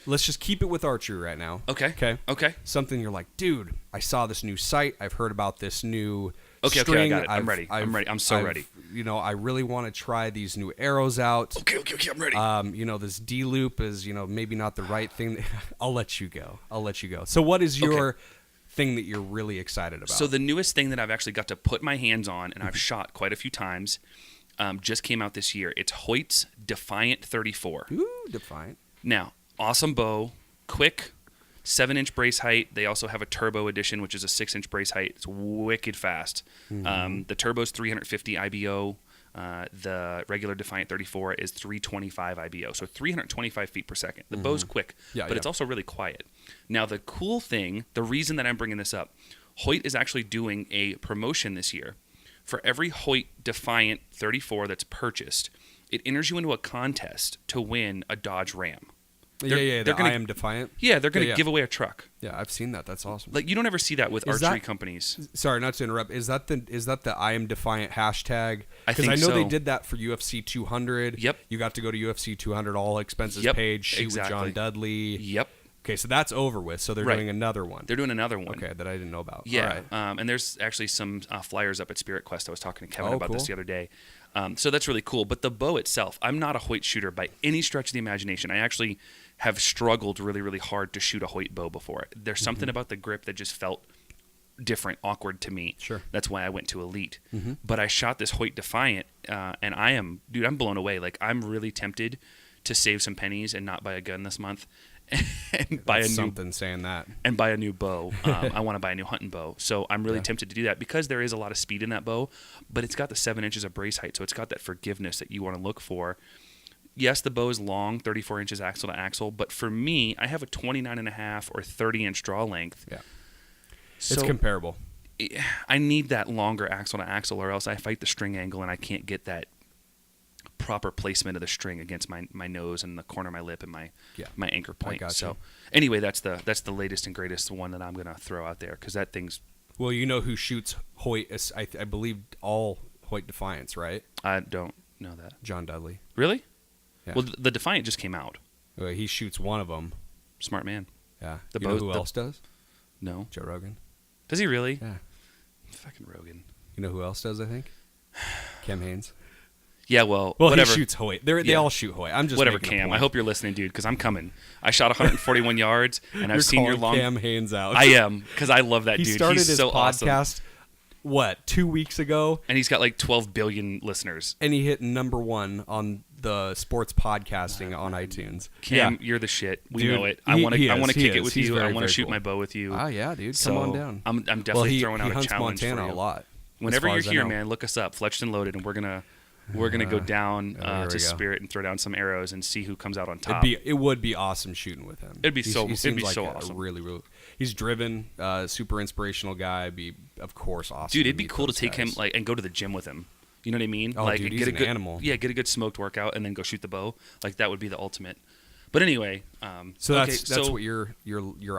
let's just keep it with archery right now. Okay. Something you're like, dude, I saw this new site. I've heard about this new Okay, string. I got it. I'm ready. I'm so ready. You know, I really want to try these new arrows out. Okay, I'm ready. You know, this D loop is, you know, maybe not the right thing. I'll let you go. So what is your thing that you're really excited about? So the newest thing that I've actually got to put my hands on, and I've shot quite a few times, just came out this year. It's Hoyt's Defiant 34. Ooh, Defiant. Now, awesome bow, quick, 7-inch brace height. They also have a turbo edition, which is a 6-inch brace height. It's wicked fast. The turbo's 350 IBO. The regular Defiant 34 is 325 IBO, so 325 feet per second. The bow's quick, but it's also really quiet. Now, the cool thing, the reason that I'm bringing this up, Hoyt is actually doing a promotion this year. For every Hoyt Defiant 34 that's purchased, it enters you into a contest to win a Dodge Ram. They're I Am Defiant? Yeah, they're going to give away a truck. Yeah, I've seen that. That's awesome. Like, you don't ever see that with archery companies. Sorry, not to interrupt. Is that the I Am Defiant hashtag? I think Because I know so. they did that for UFC 200. Yep. You got to go to UFC 200, all expenses paid, shoot with John Dudley. Yep. Okay, so that's over with. So they're doing another one. They're doing another one. Okay, that I didn't know about. Yeah. All right. And there's actually some flyers up at Spirit Quest. I was talking to Kevin about this the other day. So that's really cool. But the bow itself, I'm not a Hoyt shooter by any stretch of the imagination. I actually have struggled really, really hard to shoot a Hoyt bow before. There's something about the grip that just felt different, awkward to me. Sure. That's why I went to Elite. But I shot this Hoyt Defiant, and I'm blown away. Like, I'm really tempted to save some pennies and not buy a gun this month. And buy saying that. And buy a new bow. I want to buy a new hunting bow. So I'm really tempted to do that because there is a lot of speed in that bow, but it's got the 7 inches of brace height, so it's got that forgiveness that you want to look for. Yes, the bow is long, 34 inches axle to axle, but for me, I have a 29.5 or 30-inch draw length. Yeah. So it's comparable. I need that longer axle to axle, or else I fight the string angle and I can't get that proper placement of the string against my nose and the corner of my lip and my anchor point. So anyway, that's the latest and greatest one that I'm going to throw out there because that thing's... Well, you know who shoots Hoyt, I believe all Hoyt Defiants, right? I don't know that. John Dudley. Really? Yeah. Well, the Defiant just came out. Well, he shoots one of them. Smart man. Yeah. The you know who else does? No. Joe Rogan. Does he really? Yeah. Fucking Rogan. You know who else does, I think? Cam Haynes. Yeah, well, whatever. He shoots Hoyt. They all shoot Hoyt. I'm just whatever, making Cam. I hope you're listening, dude, because I'm coming. I shot 141 yards, and I've seen your long. Cam Haynes out. I am, because I love that dude. He started He's his so podcast. Awesome. 2 weeks ago? And he's got like 12 billion listeners. And he hit #1 on the sports podcasting on iTunes. Cam, you're the shit. We dude, know it. I want to kick it with He's you. I want to shoot cool. my bow with you. Oh yeah, dude. So come on down. I'm definitely throwing out a challenge Montana for you. a lot. Whenever you're here, man, look us up, Fletched and Loaded, and we're gonna go down to Spirit and throw down some arrows and see who comes out on top. It would be awesome shooting with him. It'd be so like awesome. Really, he's driven, super inspirational guy. Be of course awesome. Dude, it'd be cool to take him and go to the gym with him. You know what I mean? Oh, dude, he's an animal. Yeah, get a good smoked workout and then go shoot the bow. Like that would be the ultimate. But anyway, so that's what you're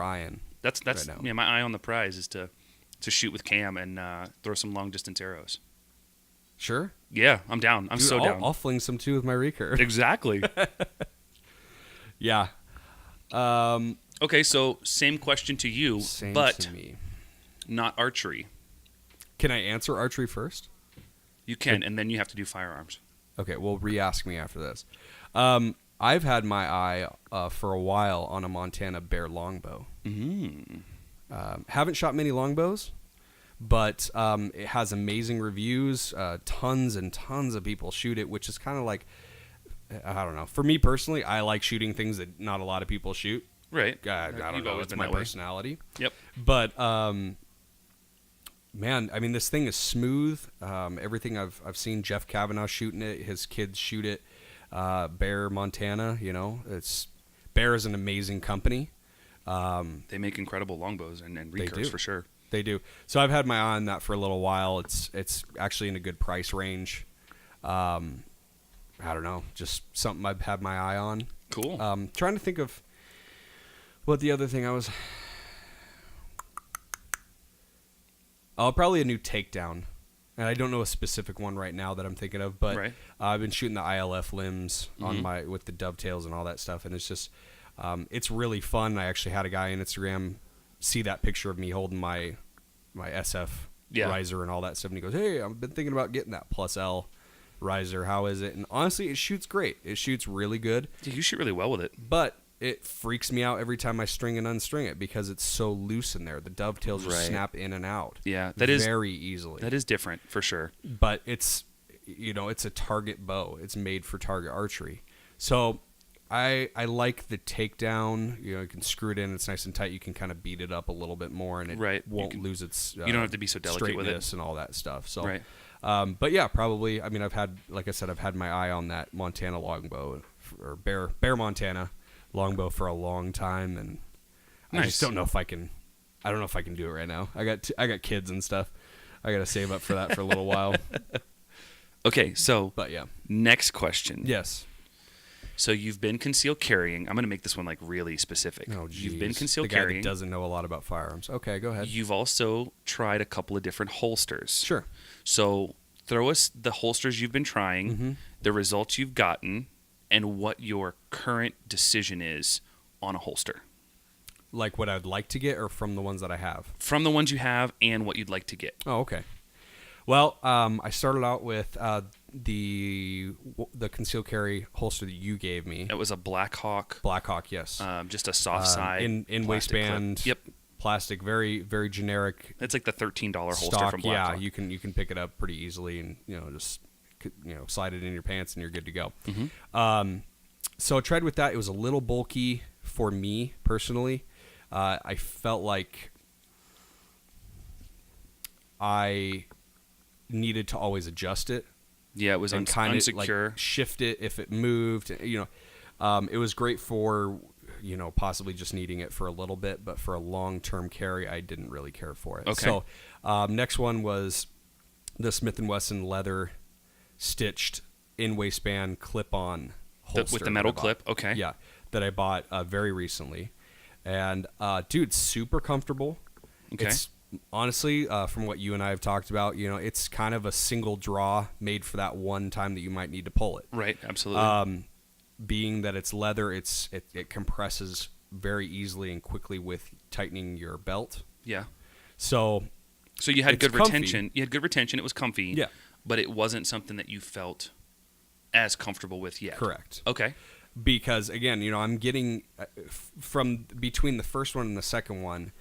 eyeing. That's right now. Yeah. My eye on the prize is to shoot with Cam and throw some long distance arrows. Sure. Yeah, I'm down. I'm so down. I'll fling some too with my recurve. Exactly. Yeah. Okay, so same question to you, but to me. Not archery. Can I answer archery first? You can, and then you have to do firearms. Okay, well, re-ask me after this. I've had my eye for a while on a Montana bear longbow. Haven't shot many longbows, but it has amazing reviews. Tons and tons of people shoot it, which is kind of like, I don't know. For me personally, I like shooting things that not a lot of people shoot. Right. I don't know. It's my personality. Yep. But man, I mean, this thing is smooth. Everything I've seen Jeff Kavanaugh shooting it, his kids shoot it. Bear Montana, Bear is an amazing company. They make incredible longbows and recurves for sure. They do. So I've had my eye on that for a little while. It's actually in a good price range. I don't know, just something I've had my eye on. Cool. Trying to think of what the other thing I was. Oh, probably a new takedown. And I don't know a specific one right now that I'm thinking of, but I've been shooting the ILF limbs on with the dovetails and all that stuff, and it's just It's really fun. I actually had a guy on Instagram see that picture of me holding my SF riser and all that stuff, and he goes, "Hey, I've been thinking about getting that Plus L riser. How is it?" And honestly, it shoots great. It shoots really good. Yeah, you shoot really well with it. But it freaks me out every time I string and unstring it because it's so loose in there. The dovetails just snap in and out. Yeah, that is very easily. That is different for sure. But it's a target bow. It's made for target archery. So I like the takedown. You can screw it in. It's nice and tight. You can kind of beat it up a little bit more, and it won't lose its you don't have to be so delicate with it and all that stuff. So, right. But yeah, probably. I mean, I've had my eye on that Montana longbow or Bear Montana longbow for a long time, and I just don't know if I can. I don't know if I can do it right now. I got kids and stuff. I got to save up for that for a little while. Okay, so but yeah. Next question. Yes. So you've been concealed carrying. I'm going to make this one like really specific. Oh, geez. You've been concealed the guy carrying. That doesn't know a lot about firearms. Okay, go ahead. You've also tried a couple of different holsters. Sure. So throw us the holsters you've been trying, the results you've gotten, and what your current decision is on a holster. Like what I'd like to get, or from the ones that I have? From the ones you have and what you'd like to get. Oh, okay. Well, I started out with the concealed carry holster that you gave me. It was a Blackhawk. Blackhawk, yes. Just a soft side in waistband. Clip. Yep. Plastic, very very generic. It's like the $13 holster stock, from Blackhawk. Yeah, you can pick it up pretty easily and just slide it in your pants and you're good to go. So I tried with that. It was a little bulky for me personally. I felt like I needed to always adjust it. Yeah, it was and kind of unsecure. Like shift it if it moved. It was great for possibly just needing it for a little bit, but for a long-term carry, I didn't really care for it. Okay. So next one was the Smith & Wesson leather stitched in waistband clip-on holster with the metal clip. Okay. Yeah, that I bought very recently, and dude, super comfortable. Okay. It's honestly, from what you and I have talked about, it's kind of a single draw made for that one time that you might need to pull it. Right. Absolutely. Being that it's leather, it compresses very easily and quickly with tightening your belt. Yeah. So you had good comfy. retention. You had good retention. It was comfy. Yeah. But it wasn't something that you felt as comfortable with yet. Correct. Okay. Because again, I'm getting from between the first one and the second one,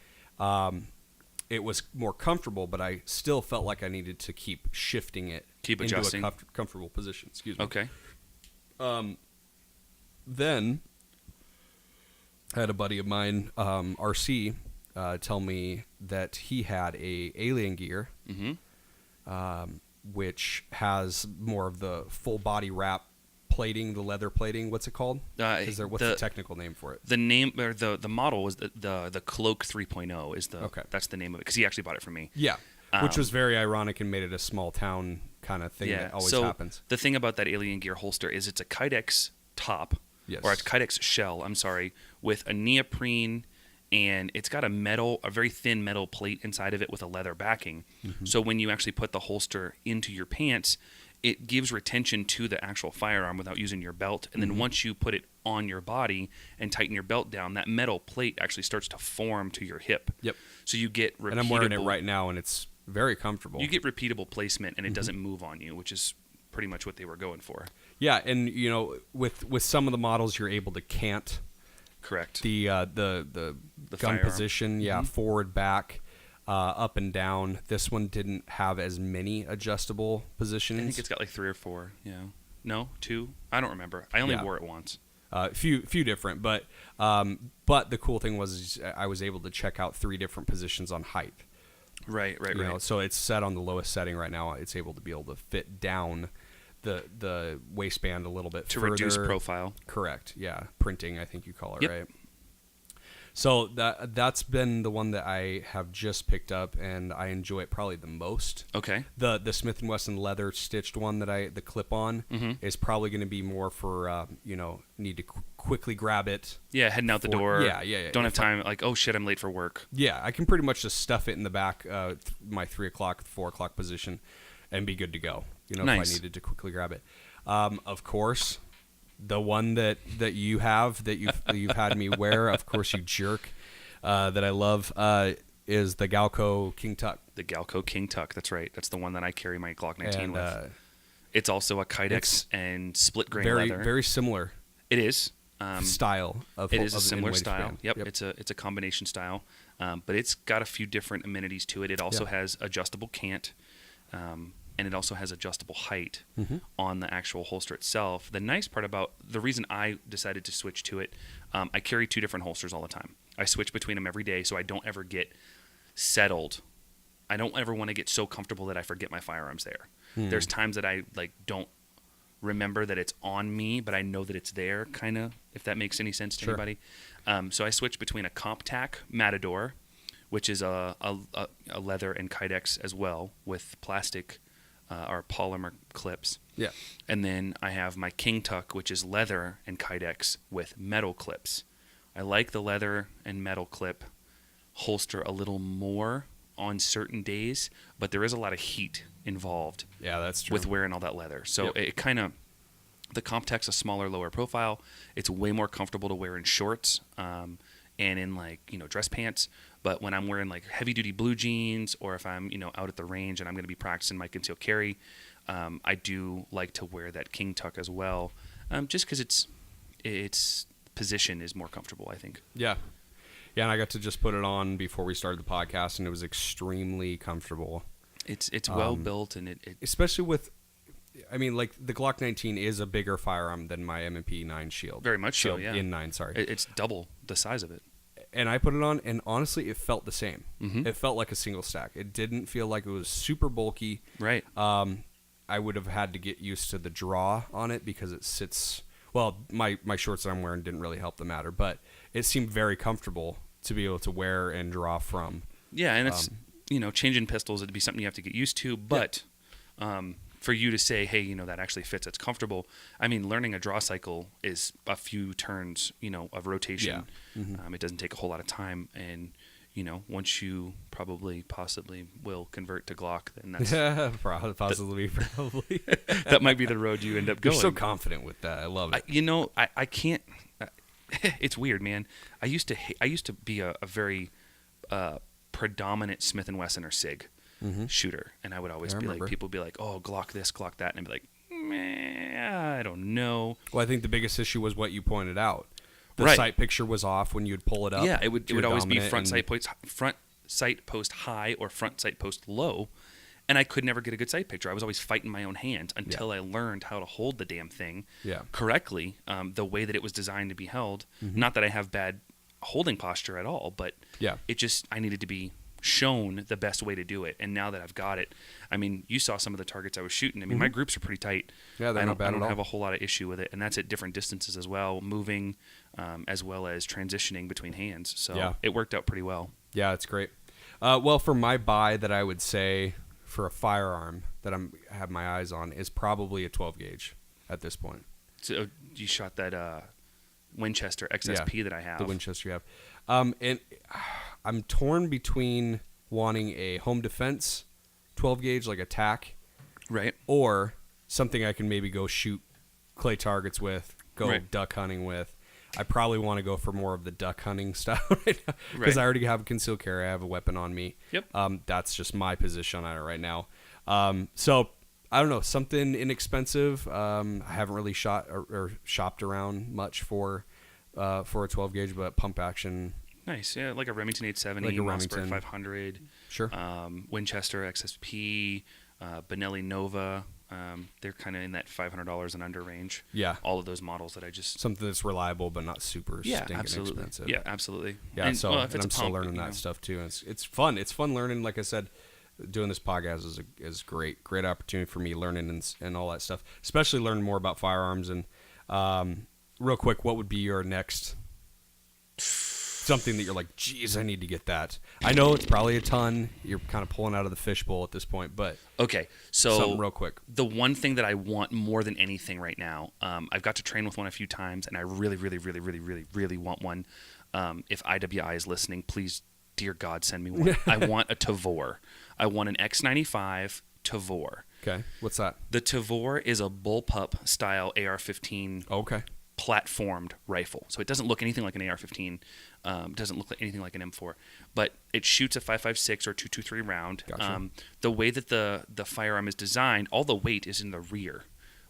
it was more comfortable, but I still felt like I needed to keep shifting it Keep into adjusting. a comfortable position. Excuse me. Okay. Then I had a buddy of mine, RC, tell me that he had a Alien Gear, which has more of the full body wrap plating, the leather plating. What's it called? What's the technical name for it? The name or the model was the Cloak 3.0 is the that's the name of it because he actually bought it from me. Yeah, which was very ironic and made it a small town kind of thing that always happens. The thing about that Alien Gear holster is it's a Kydex top. Yes. Or a Kydex shell, I'm sorry, with a neoprene, and it's got a very thin metal plate inside of it with a leather backing. So when you actually put the holster into your pants, it gives retention to the actual firearm without using your belt. And then once you put it on your body and tighten your belt down, that metal plate actually starts to form to your hip. Yep. So you get repeatable. And I'm wearing it right now, and it's very comfortable. You get repeatable placement, and it doesn't move on you, which is pretty much what they were going for. Yeah, and with some of the models, you're able to cant. Correct. The gun firearm. position, forward, back, up and down. This one didn't have as many adjustable positions. I think it's got like 3 or 4. Yeah. No, 2. I don't remember. I only wore it once. Few different, but the cool thing was I was able to check out 3 different positions on height. Right. So it's set on the lowest setting right now. It's able to be able to fit down the waistband a little bit to further. reduce profile. Correct. Yeah, printing, I think you call it, Yep. right? So that's been the one that I have just picked up, and I enjoy it probably the most. Okay. The Smith & Wesson leather stitched one that the clip on is probably going to be more for need to quickly grab it. Yeah, heading out the door. Yeah. Don't have time. Like, oh shit, I'm late for work. Yeah, I can pretty much just stuff it in the back, my 3 o'clock, 4 o'clock position, and be good to go. Nice. If I needed to quickly grab it. Of course, the one that you have that you've had me wear, of course, you jerk, that I love, is the Galco King Tuck. The Galco King Tuck. That's right. That's the one that I carry my Glock 19 And, with. It's also a Kydex and split grain very leather. very similar. It is. Style of It is a of similar in-weighted style. span. Yep. It's a combination style, but it's got a few different amenities to it. It also has adjustable cant, and it also has adjustable height on the actual holster itself. The nice part about the reason I decided to switch to it, I carry 2 different holsters all the time. I switch between them every day, so I don't ever get settled. I don't ever want to get so comfortable that I forget my firearms there. There's times that I don't remember that it's on me, but I know that it's there, kind of, if that makes any sense to anybody. So I switch between a CompTac Matador, which is a leather and Kydex as well, with plastic or polymer clips. Yeah. And then I have my King Tuck, which is leather and Kydex with metal clips. I like the leather and metal clip holster a little more on certain days, but there is a lot of heat involved. Yeah, that's true. With wearing all that leather. So it kind of, the CompTac's a smaller, lower profile. It's way more comfortable to wear in shorts and in dress pants. But when I'm wearing heavy duty blue jeans, or if I'm out at the range and I'm going to be practicing my concealed carry, I do like to wear that King Tuck as well, just because its position is more comfortable, I think. Yeah. Yeah, and I got to just put it on before we started the podcast, and it was extremely comfortable. It's well built, and it especially with, I mean, the Glock 19 is a bigger firearm than my M&P 9 Shield. Very much so, yeah. In 9, sorry. It's double the size of it. And I put it on, and honestly, it felt the same. Mm-hmm. It felt like a single stack. It didn't feel like it was super bulky. Right. I would have had to get used to the draw on it because it sits. Well, my shorts that I'm wearing didn't really help the matter, but it seemed very comfortable to be able to wear and draw from. Yeah, and it's changing pistols, it'd be something you have to get used to, but for you to say, hey, that actually fits, it's comfortable. I mean, learning a draw cycle is a few turns, of rotation. Yeah. Mm-hmm. It doesn't take a whole lot of time, and once you possibly will convert to Glock, then that's probably that might be the road you end up going. You're so confident with that. I love it. I can't. It's weird, man. I used to be a very predominant Smith & Wesson or SIG shooter, and I would always be like, people would be like, oh, Glock this, Glock that, and I'd be like, meh, I don't know. Well, I think the biggest issue was what you pointed out. The Right. sight picture was off when you'd pull it up. Yeah, it would always be front dominant sight post high or front sight post low, and I could never get a good sight picture. I was always fighting my own hand until I learned how to hold the damn thing correctly, the way that it was designed to be held. Mm-hmm. Not that I have bad holding posture at all, but I needed to be shown the best way to do it. And now that I've got it, I mean, you saw some of the targets I was shooting. I mean, my groups are pretty tight. Yeah, they're not bad at all. I don't have a whole lot of issue with it, and that's at different distances as well, moving as well as transitioning between hands. So it worked out pretty well. Yeah, it's great. Well, for my buy that I would say for a firearm that I have my eyes on is probably a 12 gauge at this point. So you shot that Winchester XSP that I have. The Winchester you have. And I'm torn between wanting a home defense 12 gauge, like a TAC, right, or something I can maybe go shoot clay targets with, go duck hunting with. I probably want to go for more of the duck hunting style right now because I already have a concealed carry. I have a weapon on me. Yep. That's just my position on it right now. So I don't know, something inexpensive. I haven't really shot or shopped around much for a 12 gauge, but pump action. Nice, yeah, like a Remington 870, like a Mossberg Remington 500, sure, Winchester XSP, Benelli Nova. They're kind of in that $500 and under range. Yeah, all of those models that I just something that's reliable but not super stinking expensive. Yeah, absolutely. Yeah, and, so well, if and it's I'm still learning that stuff too. And it's fun. It's fun learning. Like I said, doing this podcast is great opportunity for me learning and all that stuff. Especially learning more about firearms. And real quick, what would be your next something that you're like, geez, I need to get that? I know it's probably a ton. You're kind of pulling out of the fishbowl at this point, but okay. So something real quick. The one thing that I want more than anything right now, I've got to train with one a few times, and I really, really, really, really, really, really want one. If IWI is listening, please, dear God, send me one. I want a Tavor. I want an X95 Tavor. Okay. What's that? The Tavor is a bullpup style AR-15 Okay. platformed rifle. So it doesn't look anything like an AR-15. Doesn't look like anything like an M4. But it shoots a 5.56 or 2.23 round. Gotcha. The way that the firearm is designed, all the weight is in the rear.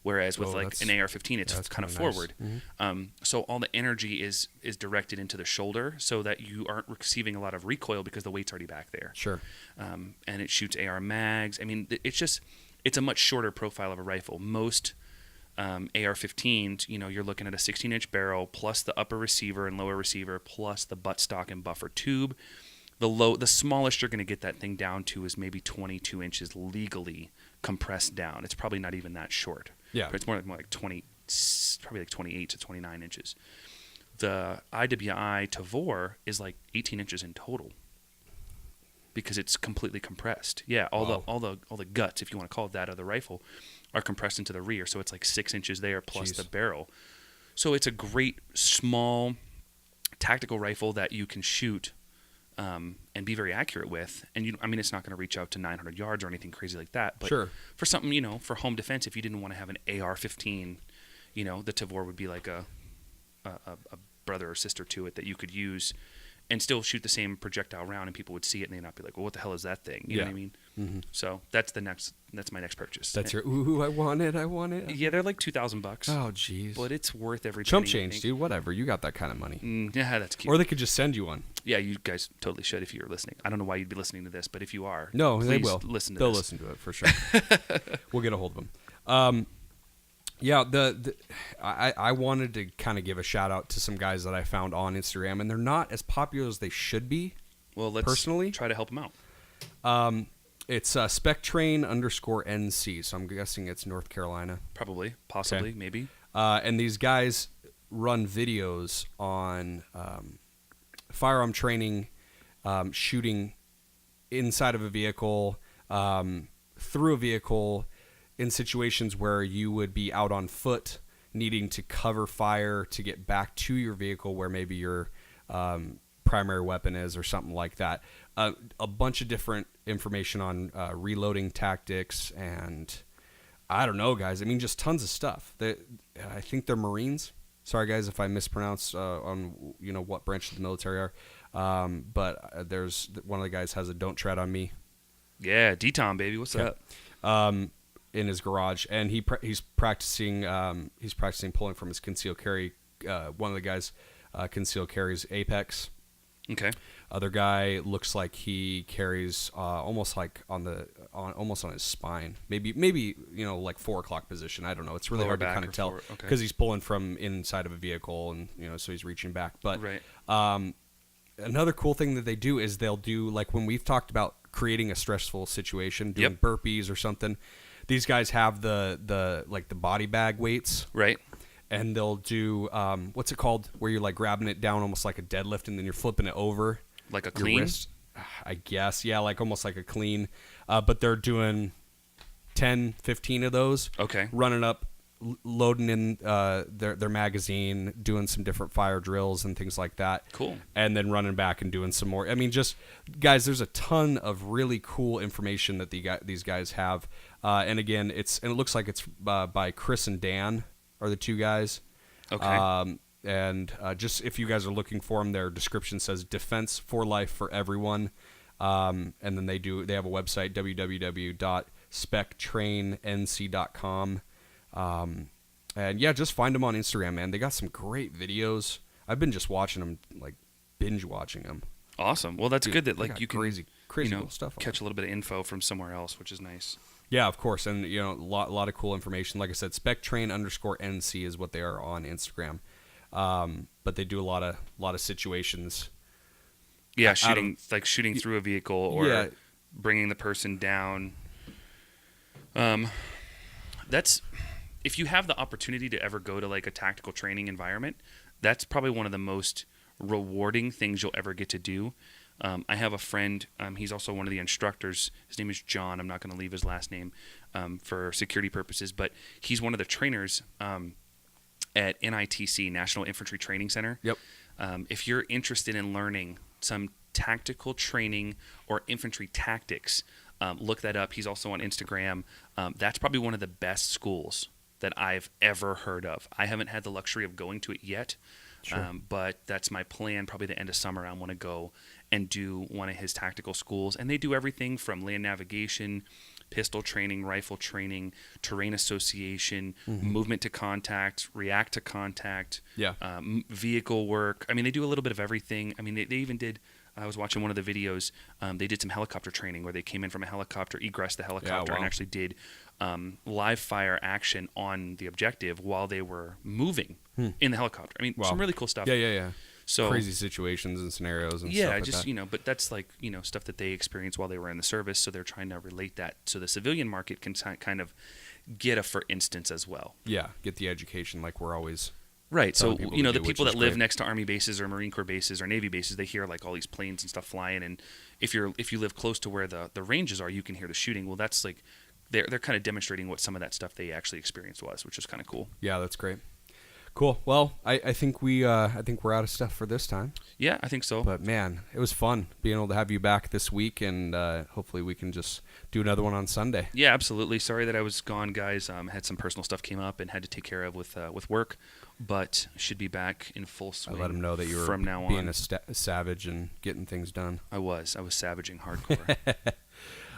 Whereas with an AR-15, it's kind of forward. Nice. Mm-hmm. So all the energy is directed into the shoulder so that you aren't receiving a lot of recoil because the weight's already back there. Sure. And it shoots AR mags. I mean, it's a much shorter profile of a rifle. Most AR-15s, you're looking at a 16-inch barrel plus the upper receiver and lower receiver plus the buttstock and buffer tube. The smallest you're going to get that thing down to is maybe 22 inches legally compressed down. It's probably not even that short. Yeah. But it's more like 20, probably like 28 to 29 inches. The IWI Tavor is like 18 inches in total because it's completely compressed. Yeah, all the guts, if you want to call it that, of the rifle are compressed into the rear, so it's like 6 inches there plus the barrel. So it's a great small tactical rifle that you can shoot and be very accurate with. And it's not going to reach out to 900 yards or anything crazy like that. But sure. For something, for home defense, if you didn't want to have an AR-15, the Tavor would be like a brother or sister to it that you could use and still shoot the same projectile round, and people would see it and they'd not be like, well, what the hell is that thing? You know what I mean? Mm-hmm. So that's my next purchase. That's your, ooh, I want it. Yeah, they're like $2,000. Oh, jeez. But it's worth every chump penny, change, dude. Whatever. You got that kind of money. Yeah, that's cute. Or they could just send you one. Yeah, you guys totally should if you're listening. I don't know why you'd be listening to this, but if you are, no, they will. They'll listen to it for sure. We'll get a hold of them. Yeah, I wanted to kind of give a shout out to some guys that I found on Instagram, and they're not as popular as they should be. Well, let's personally try to help them out. It's spectrain_NC, so I'm guessing it's North Carolina. Probably, possibly, okay. Maybe. And these guys run videos on firearm training, shooting inside of a vehicle, through a vehicle, in situations where you would be out on foot needing to cover fire to get back to your vehicle where maybe your primary weapon is or something like that. A bunch of different information on reloading tactics and I don't know, guys. I mean, just tons of stuff. I think they're Marines. Sorry, guys, if I mispronounce on what branch of the military are. But there's one of the guys has a "Don't Tread on Me." Yeah, D-Tom, baby, what's up? In his garage, and he's practicing pulling from his concealed carry. One of the guys concealed carries Apex. Okay. Other guy looks like he carries almost like almost on his spine. Maybe like 4 o'clock position. I don't know. It's really hard to kind of tell because he's pulling from inside of a vehicle and so he's reaching back. But right. Another cool thing that they do is they'll do like when we've talked about creating a stressful situation, doing burpees or something. These guys have the body bag weights. Right. And they'll do, what's it called? Where you're like grabbing it down almost like a deadlift and then you're flipping it over. Like a clean? Wrist, I guess. Yeah, like almost like a clean. But they're doing 10, 15 of those. Okay. Running up, loading in their magazine, doing some different fire drills and things like that. Cool. And then running back and doing some more. I mean, just, guys, there's a ton of really cool information that these guys have. And again, it looks like it's by Chris and Dan are the two guys. Okay. And just if you guys are looking for them, their description says "Defense for Life for Everyone." And then they have a website, www.spectrainnc.com. And yeah, just find them on Instagram, man. They got some great videos. I've been just watching them, like binge watching them. Awesome. Well, that's good that like you can crazy cool stuff. Catch a little bit of info from somewhere else, which is nice. Yeah, of course, and a lot of cool information. Like I said, spectrain_NC is what they are on Instagram. But they do a lot of situations. Yeah, shooting through a vehicle or bringing the person down. That's if you have the opportunity to ever go to like a tactical training environment, that's probably one of the most rewarding things you'll ever get to do. I have a friend. He's also one of the instructors. His name is John. I'm not going to leave his last name for security purposes, but he's one of the trainers at NITC, National Infantry Training Center. Yep. If you're interested in learning some tactical training or infantry tactics, Look that up. He's also on Instagram. That's probably one of the best schools that I've ever heard of. I haven't had the luxury of going to it yet, Sure. but that's my plan. Probably the end of summer, I want to go and do one of his tactical schools. And they do everything from land navigation, pistol training, rifle training, terrain association, movement to contact, react to contact, Yeah. vehicle work. I mean, they do a little bit of everything. I mean, they even did. I was watching one of the videos. They did some helicopter training where they came in from a helicopter, egressed the helicopter, and actually did live fire action on the objective while they were moving in the helicopter. I mean, some really cool stuff. Yeah. So crazy situations and scenarios and stuff like just that. but that's like stuff that they experienced while they were in the service. So they're trying to relate that so the civilian market can kind of get a for instance as well. Yeah, get the education like we're always. Right. So, people the do, people which that is live great. next to Army bases or Marine Corps bases or Navy bases, they hear like all these planes and stuff flying. And if you live close to where the ranges are, you can hear the shooting. Well, that's like they're kind of demonstrating what some of that stuff they actually experienced was, which is kind of cool. Yeah, that's great. Cool. Well, I think we're out of stuff for this time. Yeah, I think so. But man, it was fun being able to have you back this week, and hopefully we can just do another one on Sunday. Yeah, absolutely. Sorry that I was gone, guys. Had some personal stuff came up and had to take care of with work, but should be back in full swing. I let them know that you were from now being on. a savage and getting things done. I was savaging hardcore.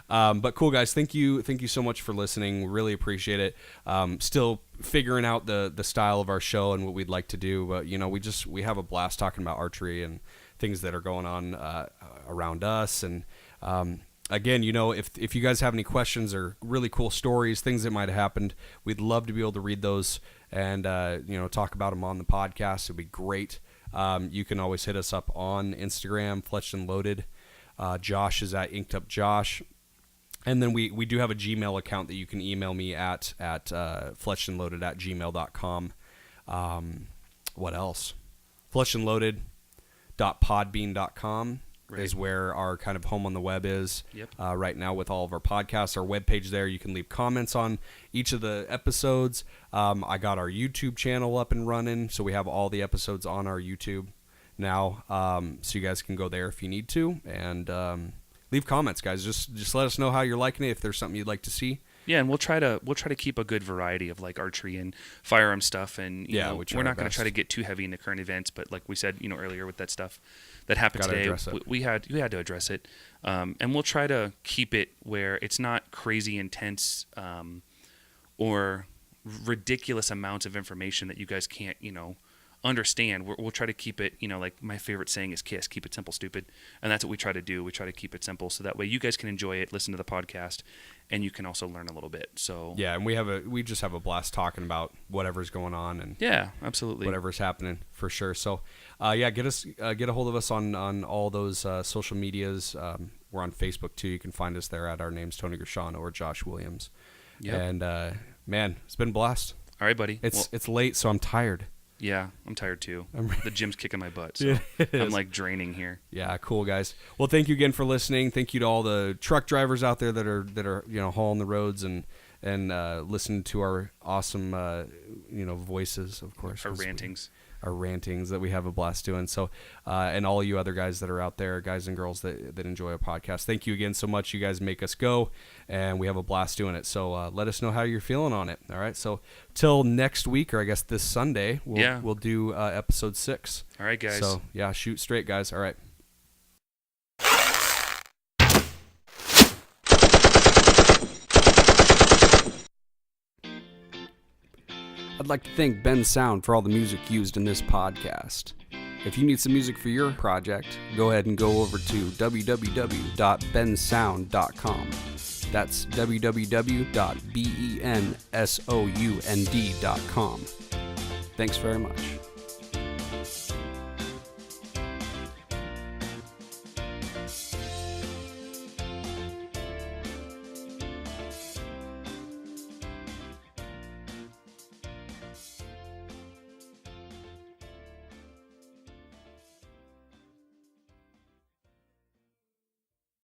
But cool, guys. Thank you so much for listening. Really appreciate it. Still figuring out the style of our show and what we'd like to do, but we have a blast talking about archery and things that are going on around us. And again, if you guys have any questions or really cool stories, things that might have happened, we'd love to be able to read those and talk about them on the podcast. It'd be great. You can always hit us up on Instagram, Fletched and Loaded. Josh is at Inked Up Josh. And then we do have a Gmail account that you can email me at fletchedandloaded@gmail.com. What else? fletchedandloaded.podbean.com is where our kind of home on the web is. Yep. Right now with all of our podcasts, our webpage there. You can leave comments on each of the episodes. I got our YouTube channel up and running, so we have all the episodes on our YouTube now. So you guys can go there if you need to. And leave comments, guys. Just let us know how you're liking it. If there's something you'd like to see. Yeah, and we'll try to keep a good variety of like archery and firearm stuff, and we're not going to try to get too heavy into current events. But like we said, earlier with that stuff that happened today, we had to address it, and we'll try to keep it where it's not crazy intense or ridiculous amounts of information that you guys can't understand. We'll try to keep it, like my favorite saying is KISS, keep it simple, stupid. And that's what we try to do. We try to keep it simple so that way you guys can enjoy it, listen to the podcast, and you can also learn a little bit. So yeah, and we just have a blast talking about whatever's going on and yeah, absolutely, whatever's happening for sure. So get a hold of us on all those social medias. We're on Facebook too. You can find us there at our names, Tony Grishano or Josh Williams. Yep. And man, it's been a blast. All right, buddy. It's late, so I'm tired. Yeah, I'm tired too. The gym's kicking my butt, so I'm like draining here. Yeah, cool, guys. Well, thank you again for listening. Thank you to all the truck drivers out there that are hauling the roads and listening to our awesome voices, of course. Our rantings. Our rantings that we have a blast doing. So, and all you other guys that are out there, guys and girls that enjoy our podcast, thank you again so much. You guys make us go, and we have a blast doing it. So let us know how you're feeling on it. All right. So till next week, or I guess this Sunday, we'll do episode 6. All right, guys. So yeah, shoot straight, guys. All right. I'd like to thank Ben Sound for all the music used in this podcast. If you need some music for your project, go ahead and go over to www.bensound.com. That's www.bensound.com. Thanks very much.